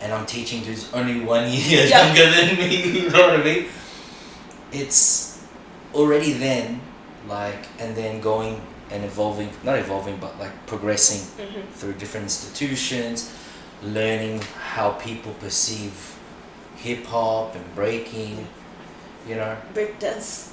and I'm teaching dudes only 1 year younger than me, you know what I mean? It's already then, like, and then going and not evolving, but like progressing through different institutions, learning how people perceive hip-hop and breaking, you know. Breakdance.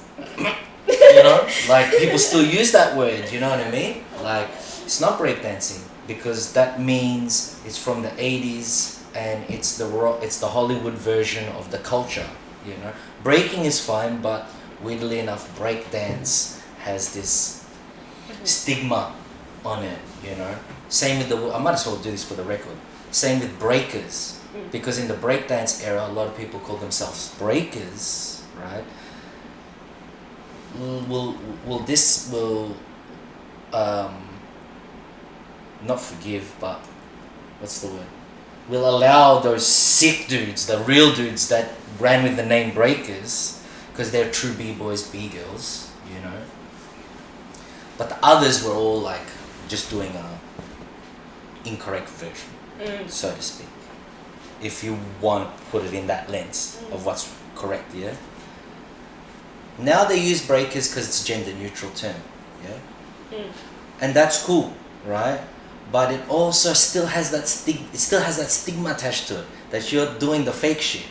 You know, like people still use that word, you know what I mean? Like, it's not breakdancing because that means it's from the 80s and it's the Hollywood version of the culture, you know. Breaking is fine, but weirdly enough, breakdance has this stigma on it, you know. Same with I might as well do this for the record. Same with breakers, because in the breakdance era, a lot of people call themselves breakers, right? This will not forgive, but what's the word? Will allow those sick dudes, the real dudes that ran with the name breakers, because they're true b-boys, b-girls, you know. But the others were all like just doing a incorrect version, so to speak. If you want to put it in that lens of what's correct, yeah. Now they use breakers because it's a gender neutral term, yeah. And that's cool, right? But it also still has that stigma attached to it that you're doing the fake shit.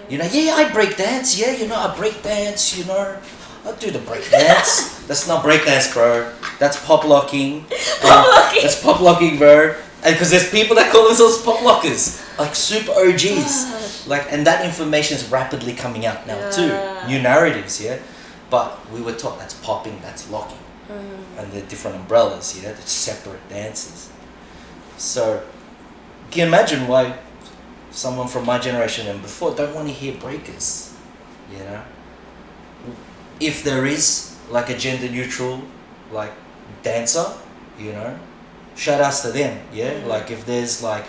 You know, yeah, I break dance, yeah, you know, I break dance, you know. I do the break dance. That's not break dance, bro. That's pop locking. That's pop locking, bro. And because there's people that call themselves pop lockers, like super OGs. Like, and that information is rapidly coming out now too. New narratives, yeah. But we were taught that's popping, that's locking, and they're different umbrellas, yeah. They're separate dances. So, can you imagine why someone from my generation and before don't want to hear breakers, you know? If there is like a gender neutral like dancer, you know, shout outs to them, yeah. Like if there's like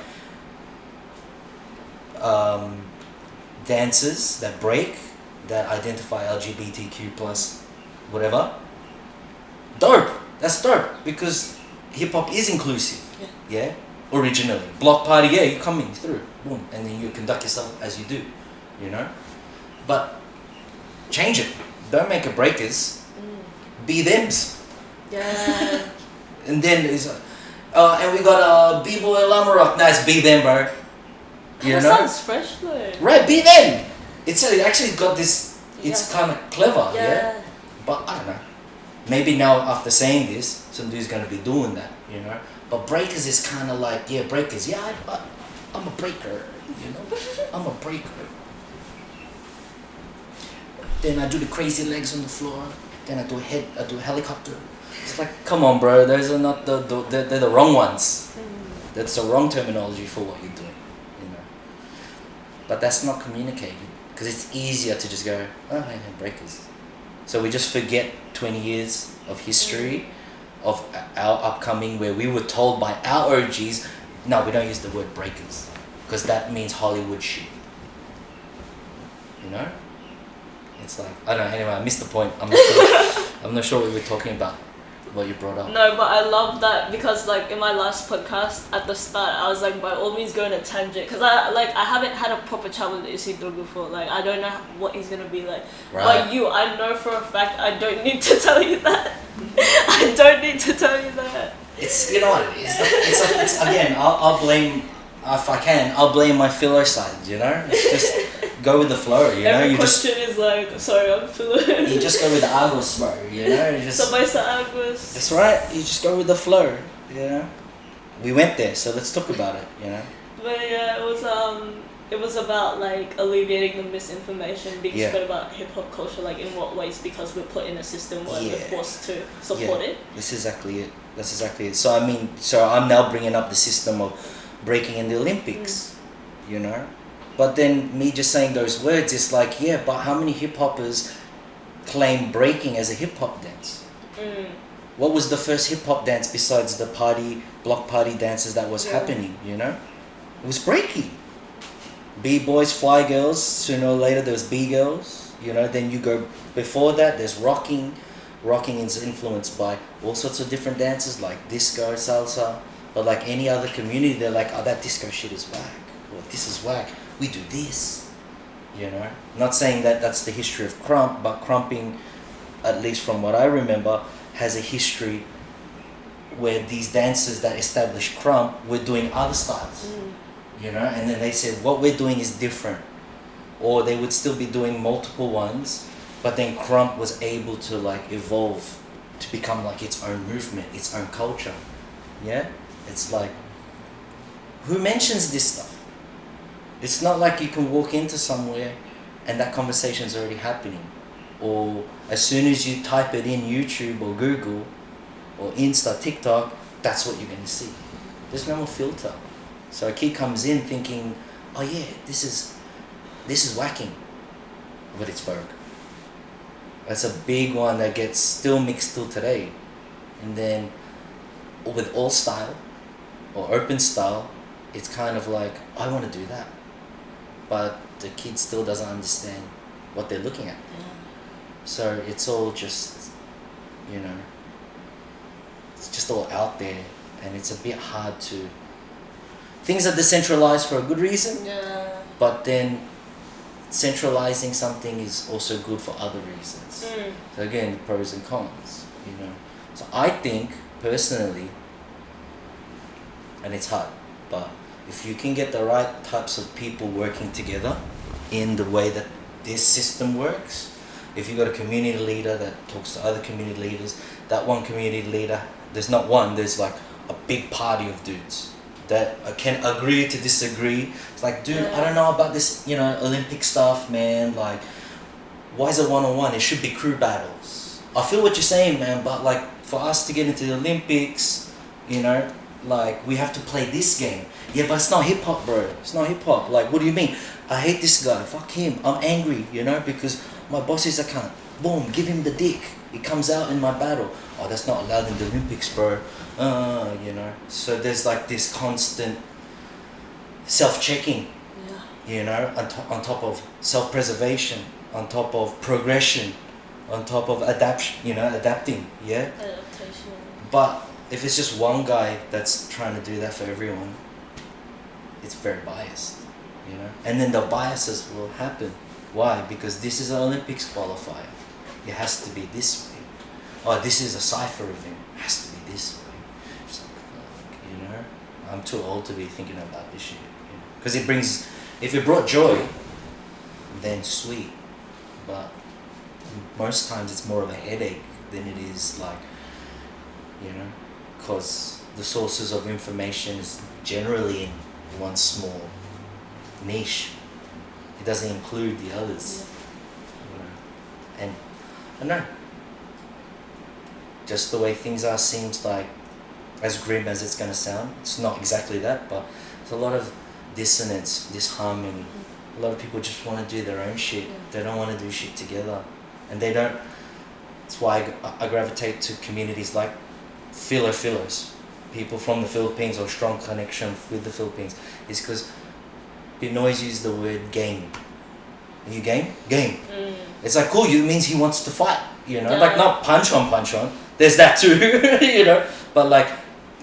dancers that break that identify LGBTQ plus whatever, dope. That's dope because hip hop is inclusive, yeah. Originally, block party, yeah, you coming through, boom, and then you conduct yourself as you do, you know. But change it. Don't make it breakers. Be thems. Yeah. And then it's and we got B-boy Lamaroc. Nice, be them, bro. You know? Sounds fresh though. Right, be them. It actually got this. It's kind of clever, yeah. But I don't know. Maybe now after saying this, some dude's gonna be doing that, you know. But breakers is kind of like, yeah, breakers. Yeah, I'm a breaker, you know. I'm a breaker. Then I do the crazy legs on the floor. Then I do a helicopter. It's like, come on, bro. Those are not they're the wrong ones. That's the wrong terminology for what you're doing, you know. But that's not communicated because it's easier to just go, oh, hey, breakers. So we just forget 20 years of history of our upcoming where we were told by our OGs, no, we don't use the word breakers because that means Hollywood shit. You know? It's like, I don't know, anyway, I missed the point. I'm not sure what we were talking about, what you brought up. No, but I love that because like in my last podcast at the start, I was like by all means going a tangent because I haven't had a proper chat with Isidro before. Like I don't know what he's gonna be like. Right. But you, I know for a fact I don't need to tell you that. I don't need to tell you that. It's, you know what it is. It's again, I'll blame, if I can, I'll blame my philo side, you know? It's just go with the flow, you know? Every question is like, sorry, I'm philo. You just go with the agos, bro, you know? Somebody said agos. That's right, you just go with the flow, you know? We went there, so let's talk about it, you know? But yeah, it was it was about like alleviating the misinformation being Yeah. spread about hip hop culture. Like in what ways? Because we're put in a system where we're Yeah. forced to support it. That's exactly it. That's exactly it. So I mean, so I'm now bringing up the system of breaking in the Olympics, you know, but then me just saying those words is like, yeah, but how many hip hoppers claim breaking as a hip hop dance? What was the first hip hop dance besides the block party dances that was happening, you know? It was breaking. B-boys, fly girls, sooner or later there was B-girls, you know, then you go before that, there's rocking. Rocking is influenced by all sorts of different dances like disco, salsa, but like any other community, they're like, oh, that disco shit is whack, or this is whack, we do this, you know? Not saying that that's the history of crump, but crumping, at least from what I remember, has a history where these dancers that established crump were doing other styles, you know, and then they said what we're doing is different, or they would still be doing multiple ones, but then crump was able to like evolve to become like its own movement, its own culture. Yeah, it's like, who mentions this stuff? It's not like you can walk into somewhere and that conversation's already happening, or as soon as you type it in YouTube or Google or Insta, TikTok, that's what you're going to see. There's no more filter. So a kid comes in thinking, oh yeah, this is whacking, but it's Vogue. That's a big one that gets still mixed till today. And then with all style or open style, it's kind of like, I want to do that, but the kid still doesn't understand what they're looking at. So it's all just, you know, it's just all out there, and it's a bit hard to. Things are decentralized for a good reason, but then centralizing something is also good for other reasons. So again, pros and cons, you know. So I think personally, and it's hard, but if you can get the right types of people working together in the way that this system works, if you've got a community leader that talks to other community leaders, that one community leader, there's not one, there's like a big party of dudes that can agree to disagree. It's like, dude, I don't know about this, you know, Olympic stuff, man. Like, why is it one-on-one? It should be crew battles. I feel what you're saying, man, but like for us to get into the Olympics, you know, like we have to play this game. Yeah, but it's not hip hop, bro. It's not hip hop. Like, what do you mean? I hate this guy. Fuck him. I'm angry, you know, because my boss is a cunt. Boom, give him the dick. It comes out in my battle. Oh, that's not allowed in the Olympics, bro. You know. So there's like this constant self-checking, you know, on top of self-preservation, on top of progression, on top of adapting, yeah? Adaptation. But if it's just one guy that's trying to do that for everyone, it's very biased, you know? And then the biases will happen. Why? Because this is an Olympics qualifier. It has to be this way. Oh, this is a cypher event. It has to be this way. It's like, fuck, you know? I'm too old to be thinking about this shit. Because it brings, if it brought joy, then sweet. But most times it's more of a headache than it is like, you know, because the sources of information is generally in one small niche. It doesn't include the others. You know? And I don't know, just the way things are seems like, as grim as it's going to sound, it's not exactly that, but there's a lot of dissonance, disharmony. A lot of people just want to do their own shit. They don't want to do shit together. And they don't, that's why I gravitate to communities like Filipinos, people from the Philippines or strong connection with the Philippines, is because Pinoys use the word game. Are you game? Game. It's like, cool, it means he wants to fight, you know, like not punch on, there's that too, you know, but like,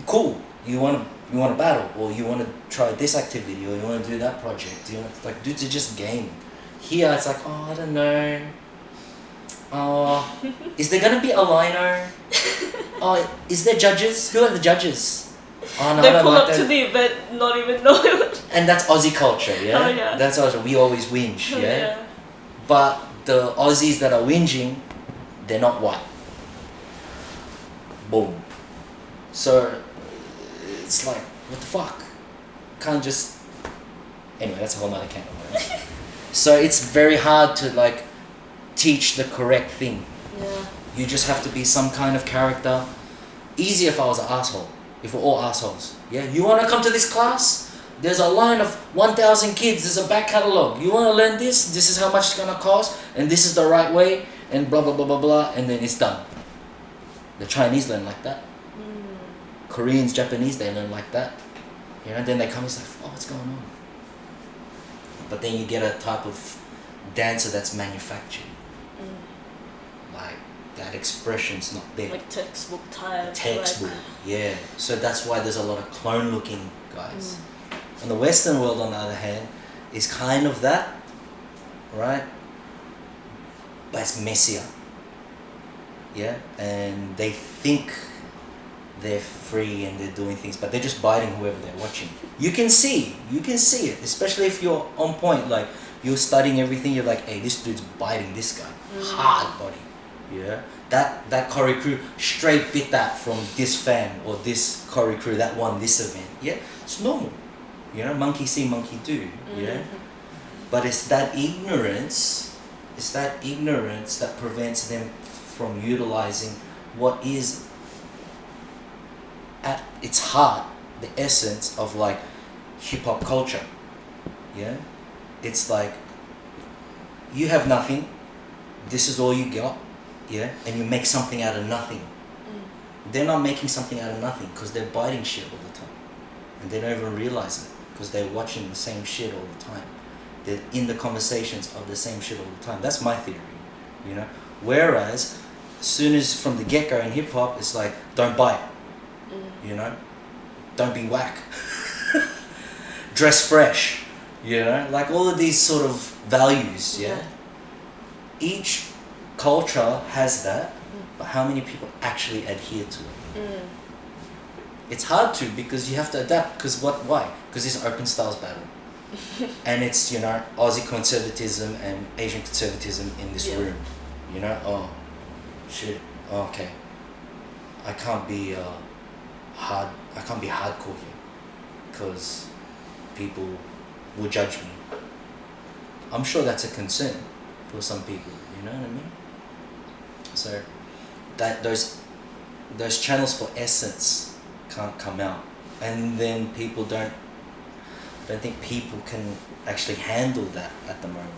cool, you want to battle, or you want to try this activity, or you want to do that project, you know, like dudes are just game. Here it's like, oh, I don't know, oh, is there gonna be a lino? Oh, is there judges? Who are the judges? Oh, no, They I don't pull like up that. to the event not even knowing what. And that's Aussie culture, yeah? Oh, yeah. That's Aussie, we always whinge, Oh, yeah? yeah. But the Aussies that are whinging, they're not white. Boom. So it's like, what the fuck? Can't just Anyway, that's a whole nother can of worms. So it's very hard to like teach the correct thing. Yeah. You just have to be some kind of character. Easy if I was an asshole. If we're all assholes. Yeah? You want to come to this class? There's a line of 1,000 kids. There's a back catalogue. You want to learn this? This is how much it's going to cost. And this is the right way. And blah, blah, blah, blah, blah. And then it's done. The Chinese learn like that. Koreans, Japanese, they learn like that. You know, and then they come and say, oh, what's going on? But then you get a type of dancer that's manufactured. Like, that expression's not there. Like textbook type. Textbook, like... yeah. So that's why there's a lot of clone-looking guys. And the Western world, on the other hand, is kind of that, right? But it's messier. Yeah? And they think they're free and they're doing things, but they're just biting whoever they're watching. You can see it, especially if you're on point, like you're studying everything, you're like, hey, this dude's biting this guy. Hard body. Yeah? That Corey crew straight bit that from this fan or this Corey crew that won this event. Yeah? It's normal. You know, monkey see, monkey do. Yeah? But it's that ignorance that prevents them from utilizing what is at its heart the essence of like hip-hop culture. Yeah? It's like you have nothing, this is all you got, yeah, and you make something out of nothing. They're not making something out of nothing because they're biting shit all the time, and they don't even realize it because they're watching the same shit all the time. They're in the conversations of the same shit all the time. That's my theory, you know. Whereas, as soon as from the get-go in hip-hop, it's like, don't bite, you know, don't be whack, dress fresh, you know, like all of these sort of values, yeah. Each culture has that, but how many people actually adhere to it? It's hard to, because you have to adapt. Because why? Because it's open styles battle, and it's, you know, Aussie conservatism and Asian conservatism in this room. You know, oh shit, okay, I can't be hardcore here, because people will judge me. I'm sure that's a concern for some people. You know what I mean? So that those channels for essence can't come out, and then people don't think people can actually handle that at the moment.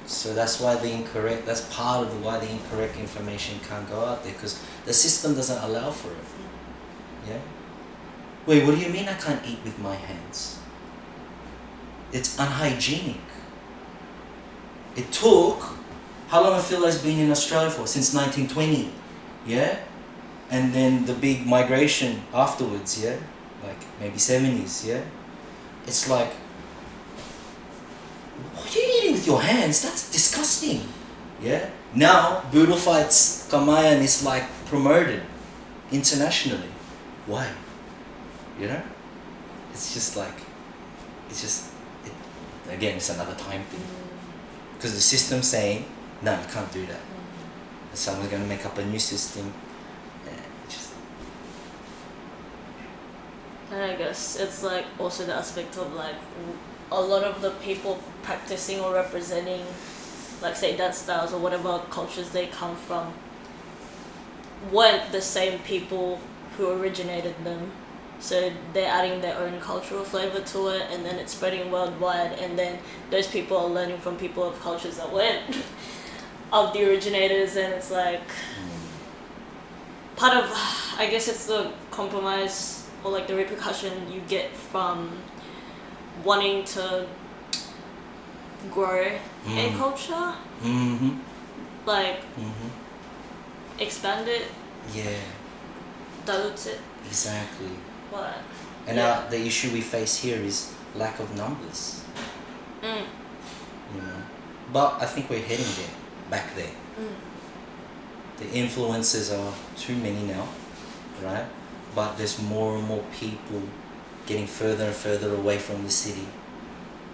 So that's why that's part of why the incorrect information can't go out there, because the system doesn't allow for it. Yeah? Wait, what do you mean I can't eat with my hands? It's unhygienic. It took, how long have Philo's been in Australia for? Since 1920, yeah? And then the big migration afterwards, yeah? Like maybe 70s, yeah? It's like, what are you eating with your hands? That's disgusting, yeah? Now, Boodle Fights Kamayan is like promoted internationally. Why? You know? It's just like, again, it's another time thing. Because the system's saying, no, you can't do that. And someone's going to make up a new system. And I guess it's like also the aspect of like a lot of the people practicing or representing, like say dance styles or whatever cultures they come from, weren't the same people who originated them. So they're adding their own cultural flavor to it, and then it's spreading worldwide, and then those people are learning from people of cultures that weren't of the originators, and it's like part of, I guess it's the compromise or like the repercussion you get from wanting to grow a culture, like expand it, dilute it. Exactly. What? And the issue we face here is lack of numbers. You know, but I think we're heading there, back there. The influences are too many now, right? But there's more and more people getting further and further away from the city.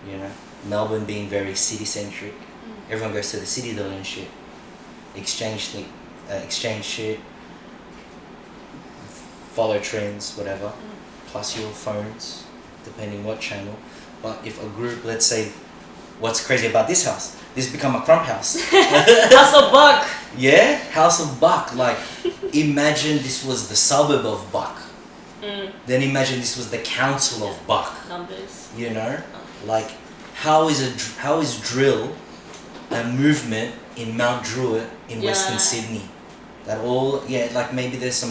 You know, Melbourne being very city-centric. Everyone goes to the city to learn shit, exchange shit, follow trends, whatever, plus your phones, depending what channel. But if a group, let's say, what's crazy about this house? This become a crump house. House of Buck. Yeah, House of Buck. Like, imagine this was the suburb of Buck. Then imagine this was the council of Buck. Numbers. You know, like how is drill a movement in Mount Druitt in Western Sydney? That all like maybe there's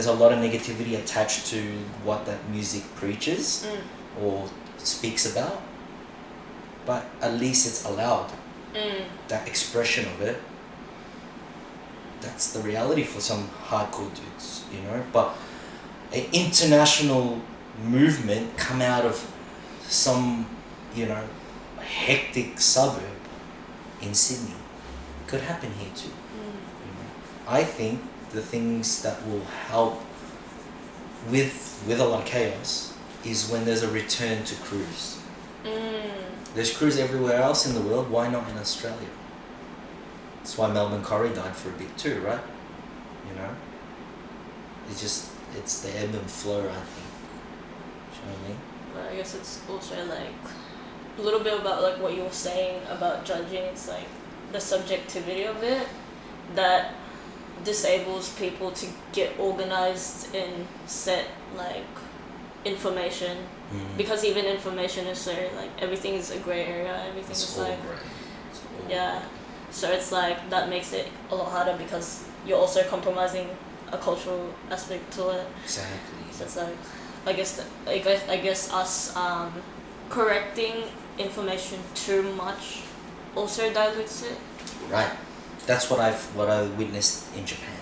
a lot of negativity attached to what that music preaches or speaks about, but at least it's allowed. That expression of it. That's the reality for some hardcore dudes, you know. But an international movement come out of some, you know, hectic suburb in Sydney could happen here too. You know? I think the things that will help with a lot of chaos is when there's a return to cruise. There's cruise everywhere else in the world, why not in Australia? That's why Melbourne Corrie died for a bit too, right? You know? It's the ebb and flow, I think. Do you know what I mean? But I guess it's also like a little bit about like what you were saying about judging. It's like the subjectivity of it that disables people to get organized in set like information. Because even information is so like everything is a gray area. Everything It's is all like grey. It's all yeah. So it's like that makes it a lot harder because you're also compromising a cultural aspect to it. Exactly. So it's like I guess us correcting information too much also dilutes it. Right. That's what I witnessed in Japan.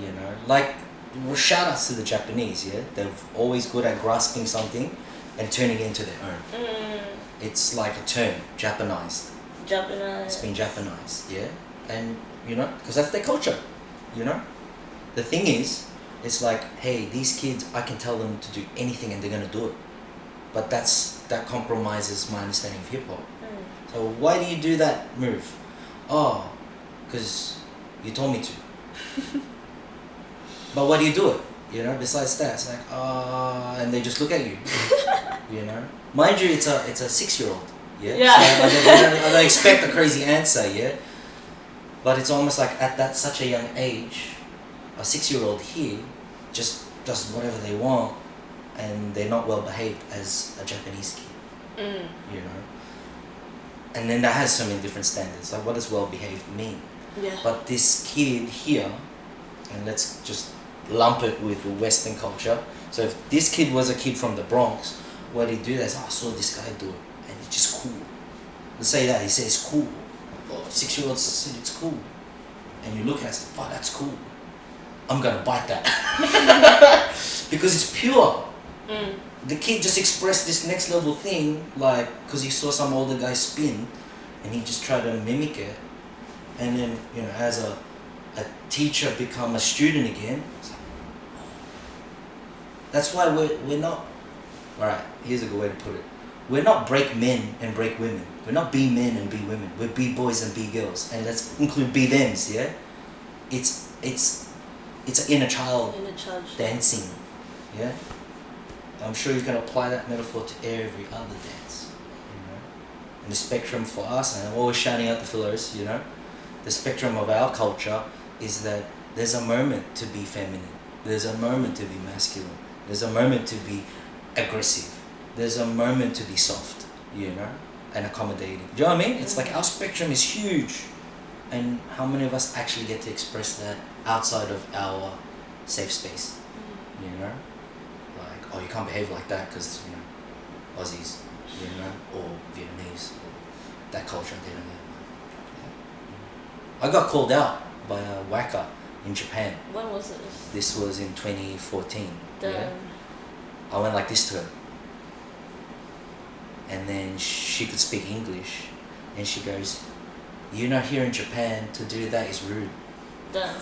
You know, like, well, shout outs to the Japanese. Yeah, they're always good at grasping something and turning it into their own. It's like a term, Japanized. It's been Japanized, yeah, and you know, because that's their culture. You know, the thing is, it's like, hey, these kids, I can tell them to do anything and they're gonna do it, but that compromises my understanding of hip hop. So why do you do that move? Oh, because you told me to. But why do you do it? You know, besides that, it's like, and they just look at you. You know, mind you, it's a 6-year-old. Yeah. So I don't expect a crazy answer. Yeah. But it's almost like at that such a young age, a 6-year-old here just does whatever they want, and they're not well behaved as a Japanese kid. You know. And then that has so many different standards. Like, what does well behaved mean? Yeah. But this kid here, and let's just lump it with Western culture. So if this kid was a kid from the Bronx, what he'd do is, I saw this guy do it, and it's just cool. Let's say that, he says it's cool. Like, 6-year-olds said it's cool. And you look at it and say, fuck, that's cool. I'm gonna bite that. Because it's pure. The kid just expressed this next level thing, like, because he saw some older guy spin, and he just tried to mimic it. And then, you know, as a teacher become a student again, it's like, that's why we're not, alright, here's a good way to put it. We're not break men and break women. We're not be men and be women. We're be boys and be girls. And let's include be thems, yeah? It's an inner child dancing, yeah? I'm sure you can apply that metaphor to every other dance, you know? And the spectrum for us, and I'm always shouting out the fillers, you know? The spectrum of our culture is that there's a moment to be feminine. There's a moment to be masculine. There's a moment to be aggressive. There's a moment to be soft, you know, and accommodating. Do you know what I mean? It's like our spectrum is huge. And how many of us actually get to express that outside of our safe space? You know? Like, oh, you can't behave like that because, you know, Aussies, you know, or Vietnamese, or that culture, they don't know. I got called out by a whacker in Japan. When was it? This was in 2014. Damn. Yeah? I went like this to her. And then she could speak English. And she goes, you're not here in Japan, to do that is rude. Damn.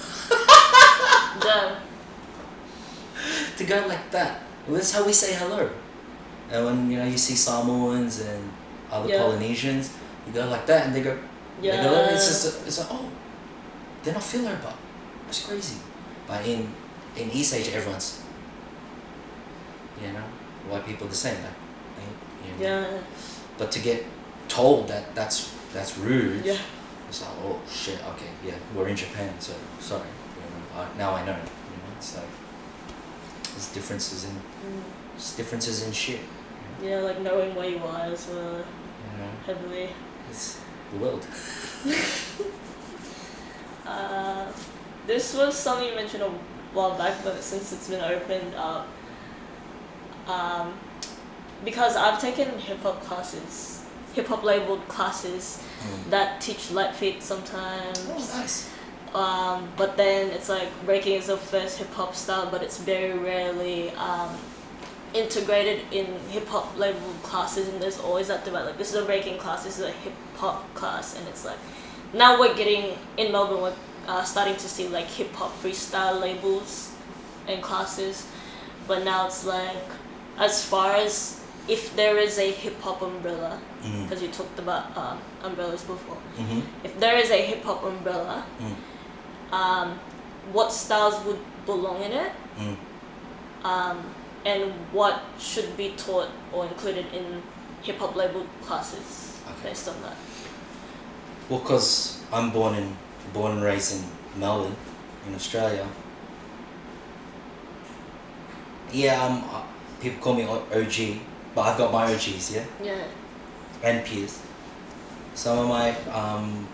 Damn. To go like that. Well, that's how we say hello. And when, you know, you see Samoans and other Polynesians, you go like that and they go, it's just it's like, oh, they're not filler, but that's crazy. But in East Asia, everyone's, you know, white people the same, like, You know? Yeah. But to get told that that's rude, Yeah. it's like, oh shit, okay, yeah, we're in Japan, so sorry. Now I know. It's like there's differences in just differences in shit. Yeah, like knowing where you are as well. You know, Heavily. it's the world. This was something you mentioned a while back, but since it's been opened up, because I've taken hip hop labeled classes that teach light feet sometimes. Oh, nice. But then it's like breaking is the first hip hop style, but it's very rarely integrated in hip hop labeled classes, and there's always that debate. Like, this is a breaking class, this is a hip hop class, and it's like now we're getting in Melbourne, we're starting to see like hip hop freestyle labels and classes, but now it's like, as far as if there is a hip hop umbrella, because you talked about umbrellas before, if there is a hip hop umbrella, what styles would belong in it, and what should be taught or included in hip hop labeled classes based on that? Well, because I'm born and raised in Melbourne, in Australia. Yeah, people call me OG, but I've got my OGs, yeah? Yeah. And peers. Some of my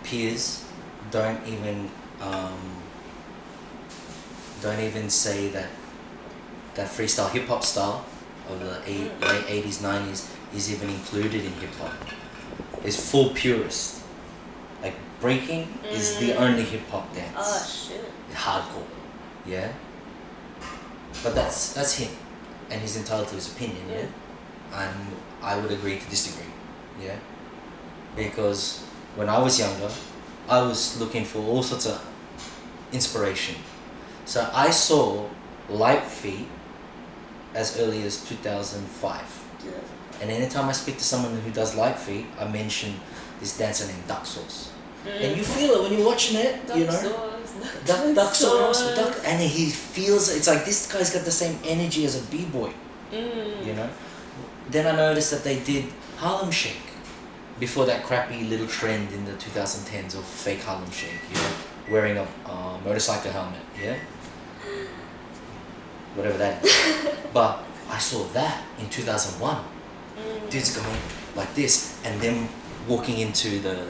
peers don't even say that freestyle hip hop style of the late 80s, 90s is even included in hip hop. It's full purist. Like, breaking is the only hip hop dance. Oh shit. Hardcore, yeah. But that's him, and he's entitled to his opinion, yeah. And I would agree to disagree, yeah. Because when I was younger, I was looking for all sorts of inspiration. So I saw Light Feet as early as 2005. Yeah. And anytime I speak to someone who does Light Feet, I mention this dancer named Duck Sauce. And you feel it when you're watching it, Duck you know. sauce. Duck Sauce, and he feels, it's like this guy's got the same energy as a b-boy, you know. Then I noticed that they did Harlem Shake before that crappy little trend in the 2010s of fake Harlem Shake, you know, wearing a motorcycle helmet, yeah, whatever that is. But I saw that in 2001. Dudes going like this, and them walking into the,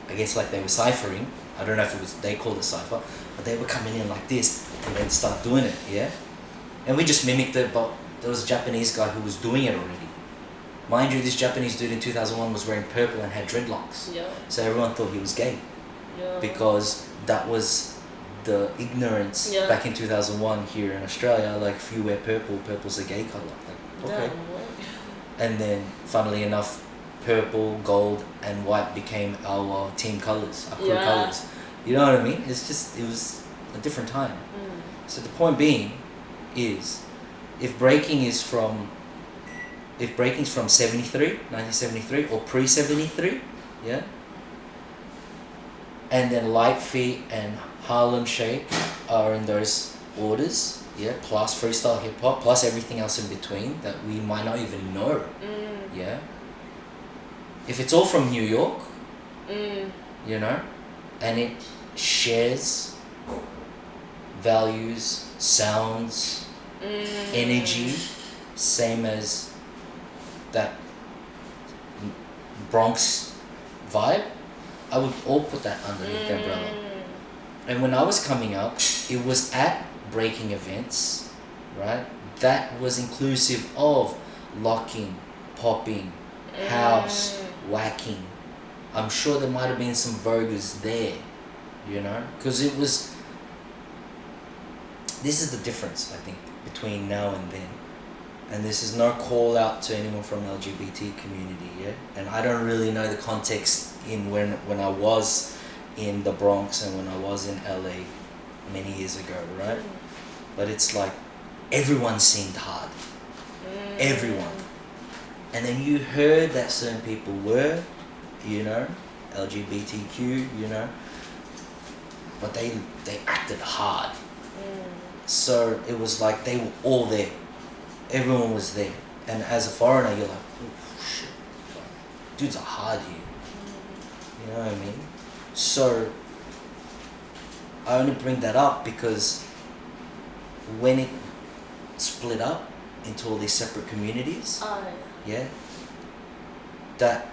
I guess like they were ciphering. I don't know if it was, they called it cipher, but they were coming in like this and then start doing it, yeah? And we just mimicked it, but there was a Japanese guy who was doing it already. Mind you, this Japanese dude in 2001 was wearing purple and had dreadlocks. Yeah. So everyone thought he was gay. Yeah. Because that was the ignorance back in 2001 here in Australia. Like, if you wear purple, purple's a gay colour. Like, okay. And then, funnily enough, purple, gold, and white became our team colours, our crew colours. You know what I mean? It's just, it was a different time. So the point being is, if breaking's from 1973 or pre-73, yeah, and then Light Feet and Harlem Shake are in those orders, yeah, plus freestyle hip hop, plus everything else in between that we might not even know, yeah. If it's all from New York, you know, and it shares values, sounds, energy, same as that Bronx vibe, I would all put that underneath the umbrella. And when I was coming up, it was at breaking events, right? That was inclusive of locking, popping, house, whacking. I'm sure there might have been some Voguers there, you know? Because it was... This is the difference, I think, between now and then. And this is no call out to anyone from LGBT community, yeah? And I don't really know the context in when I was in the Bronx and when I was in LA many years ago, right? But it's like everyone seemed hard. Everyone. And then you heard that certain people were, you know, LGBTQ, you know, but they acted hard. So it was like they were all there. Everyone was there. And as a foreigner, you're like, shit, dudes are hard here. You know what I mean? So I only bring that up because when it split up into all these separate communities, yeah, that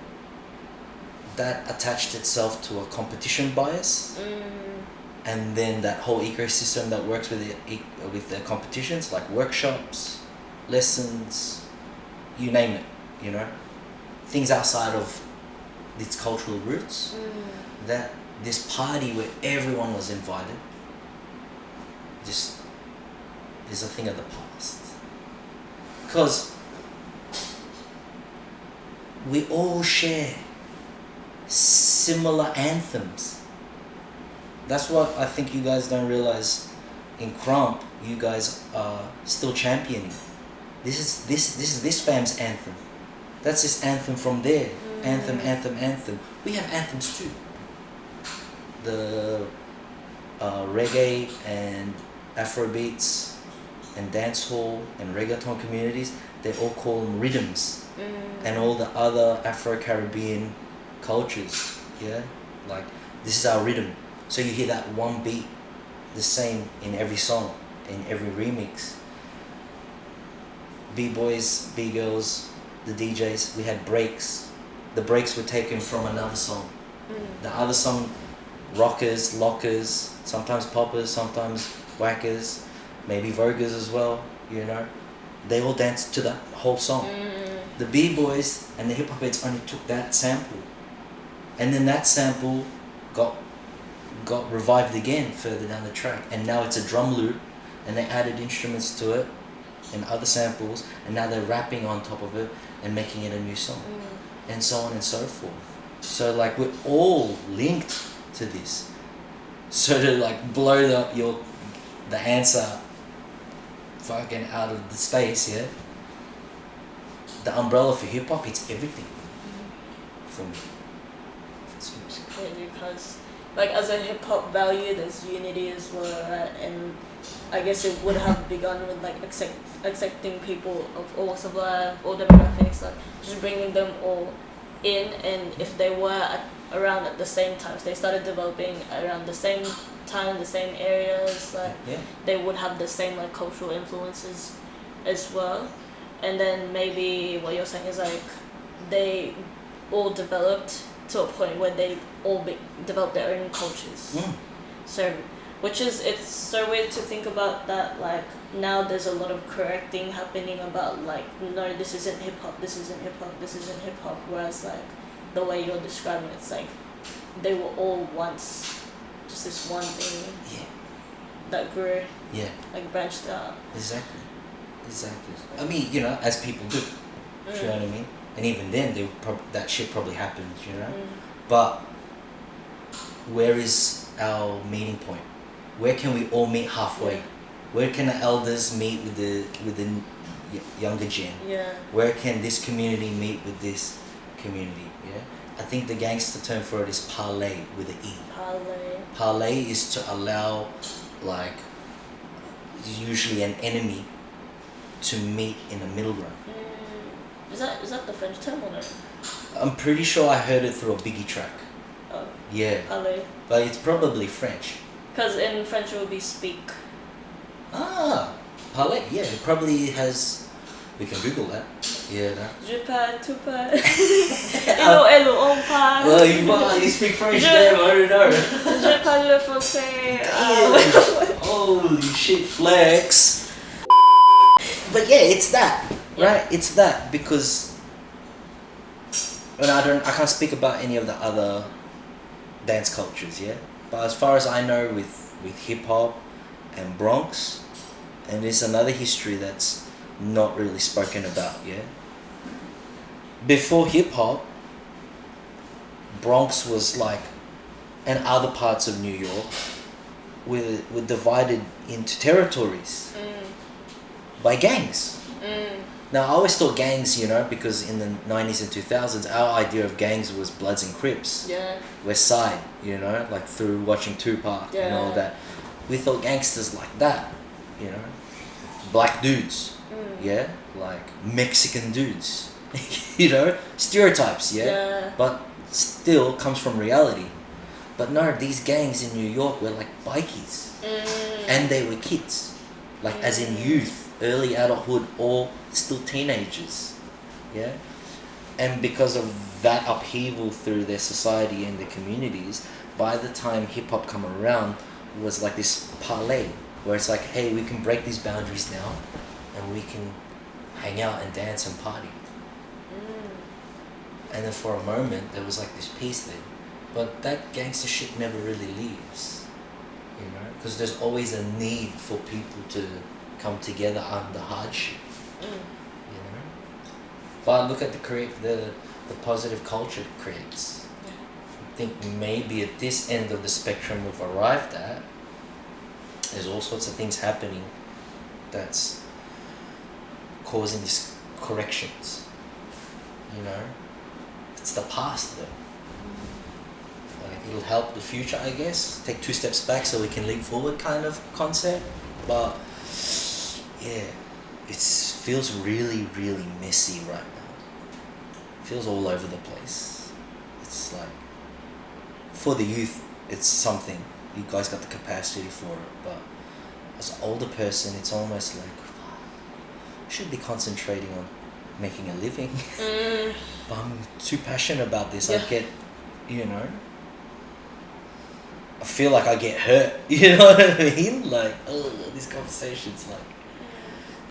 attached itself to a competition bias, and then that whole ecosystem that works with the competitions, like workshops, lessons, you name it, you know, things outside of its cultural roots, that this party where everyone was invited just is a thing of the past. Because we all share similar anthems. That's what I think you guys don't realize. In Crump, you guys are still championing. This is this fam's anthem. That's his anthem from there. Anthem. We have anthems too. The reggae and Afrobeats and dancehall and reggaeton communities, they all call them rhythms. And all the other Afro-Caribbean cultures, yeah, like this is our rhythm. So you hear that one beat the same in every song, in every remix. B-boys, B-girls, the DJs, we had breaks. The breaks were taken from another song. The other song, rockers, lockers, sometimes poppers, sometimes whackers, maybe voguers as well, you know. They all danced to that whole song. The B-boys and the hip-hop heads only took that sample. And then that sample got revived again further down the track. And now it's a drum loop, and they added instruments to it and other samples, and now they're rapping on top of it and making it a new song. And so on and so forth. So like we're all linked to this. So to like blow the answer fucking out of the space, yeah? The umbrella for hip hop, it's everything for me. It's crazy because, like, as a hip hop value, there's unity as well, right? And I guess it would have begun with like accepting people of all walks of life, all demographics, like just bringing them all in. And if they were around at the same time, if they started developing around the same time, the same areas, like they would have the same like cultural influences as well. And then maybe what you're saying is like they all developed to a point where they all developed their own cultures. So, which is, it's so weird to think about that, like now there's a lot of correcting happening about like, no, this isn't hip hop, this isn't hip hop, this isn't hip hop. Whereas like the way you're describing it, it's like they were all once just this one thing that grew, like branched out. Exactly. I mean, you know, as people do. You know what I mean? And even then, that shit probably happened, you know? But where is our meeting point? Where can we all meet halfway? Where can the elders meet with the younger gen? Where can this community meet with this community? Yeah? I think the gangster term for it is parlay with an E. Parlay is to allow, like, usually an enemy to meet in the middle ground. Is that the French term or no? I'm pretty sure I heard it through a Biggie track. Oh. Yeah. Parler. But it's probably French. Because in French it would be speak. Ah, parler. Yeah, it probably has. We can Google that. Yeah, that. Je parle, tu parles. Hello, on parle. Well, you speak French there, I don't know. Je parle le français. Holy shit, flex. But yeah, it's that, right? It's that because, and I can't speak about any of the other dance cultures, yeah. But as far as I know, with hip hop and Bronx, and there's another history that's not really spoken about, yeah. Before hip hop, Bronx was like, and other parts of New York were divided into territories by gangs. Now, I always thought gangs, you know, because in the 90s and 2000s, our idea of gangs was Bloods and Crips. West Side, you know, like through watching Tupac and all that. We thought gangsters like that, you know. Black dudes, like Mexican dudes, You know, stereotypes, yeah? Yeah. But still comes from reality. But no, these gangs in New York were like bikies. And they were kids. Like as in youth, early adulthood, or still teenagers. Yeah? And because of that upheaval through their society and their communities, by the time hip hop come around, it was like this parlay where it's like, hey, we can break these boundaries now and we can hang out and dance and party. And then for a moment there was like this peace there. But that gangster shit never really leaves, you know, because there's always a need for people to come together under hardship, you know. But look at the positive culture it creates. I think maybe at this end of the spectrum we've arrived at, there's all sorts of things happening that's causing these corrections, you know. It's the past though. Like it'll help the future, I guess. Take 2 steps back so we can leap forward kind of concept. But yeah, it feels really, really messy right now. It feels all over the place. It's like, for the youth, it's something. You guys got the capacity for it. But as an older person, it's almost like, I should be concentrating on making a living. But I'm too passionate about this. I get, you know, I feel like I get hurt. You know what I mean? Like, oh, these conversations, like,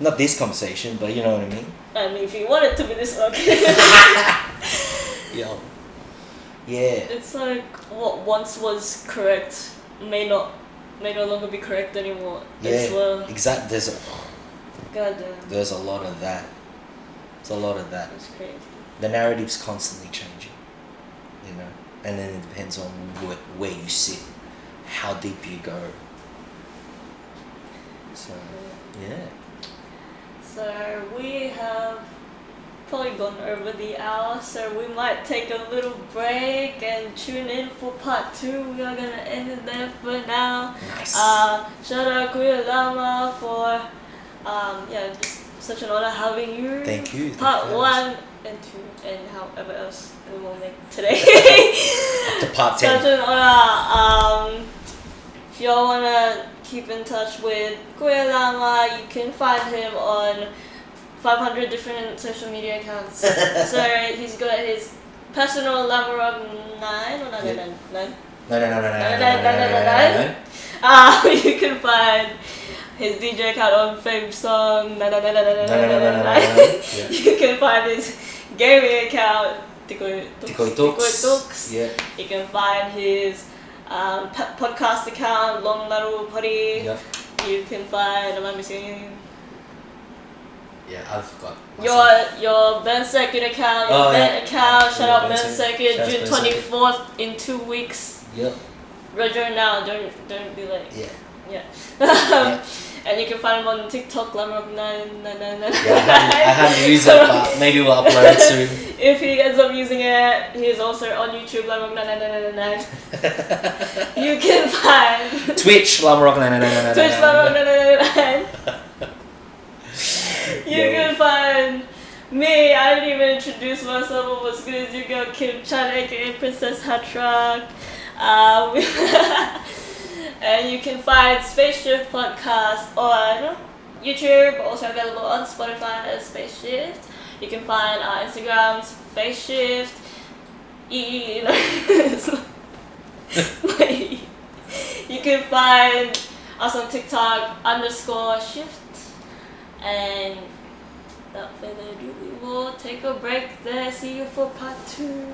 not this conversation, but you know what I mean? I mean, if you want it to be this okay. Yo. Yeah. It's like what once was correct may no longer be correct anymore. As well. Exactly. Goddamn. There's a lot of that. There's a lot of that. That's crazy. The narrative's constantly changing, you know, and then it depends on where you sit, how deep you go. So, yeah. So we have probably gone over the hour, so we might take a little break and tune in for part 2. We are gonna end it there for now. Nice. Shout out Kuya Lama for just such an honor having you. Thank you. Part 1 and 2 and however else we will make today. Up to part 10. Such an honor. If y'all wanna keep in touch with Kuya Lama, you can find him on 500 different social media accounts. So he's got his personal Lamaroc 9 or 9. No. You can find his DJ account on Fame Song. You can find his gaming account, Tikoi Talks. Yeah. You can find his podcast account, Long Laru Pori. Yeah. You can find, am I missing? Yeah, I've forgot. Your Ben Circuit account, your event account. Shout out Ben Circuit, June 24th in 2 weeks. Yep. Register now, don't be late. Yeah. Yeah. And you can find him on TikTok, Lamaroc 999. Yeah, I haven't used it, but maybe we'll upload it soon. If he ends up using it, he is also on YouTube, Lamaroc 999. You can find Twitch, Lamaroc 999. Twitch, Lamaroc 999. You can find me. I didn't even introduce myself. What's good as you go, Kim Chan, aka Princess Hatruck. And you can find Spaceshifte podcast on YouTube, also available on Spotify as Spaceshifte. You can find our Instagram, Spaceshifte. You can find us on TikTok _shift. And without further ado, we will take a break there. See you for part 2.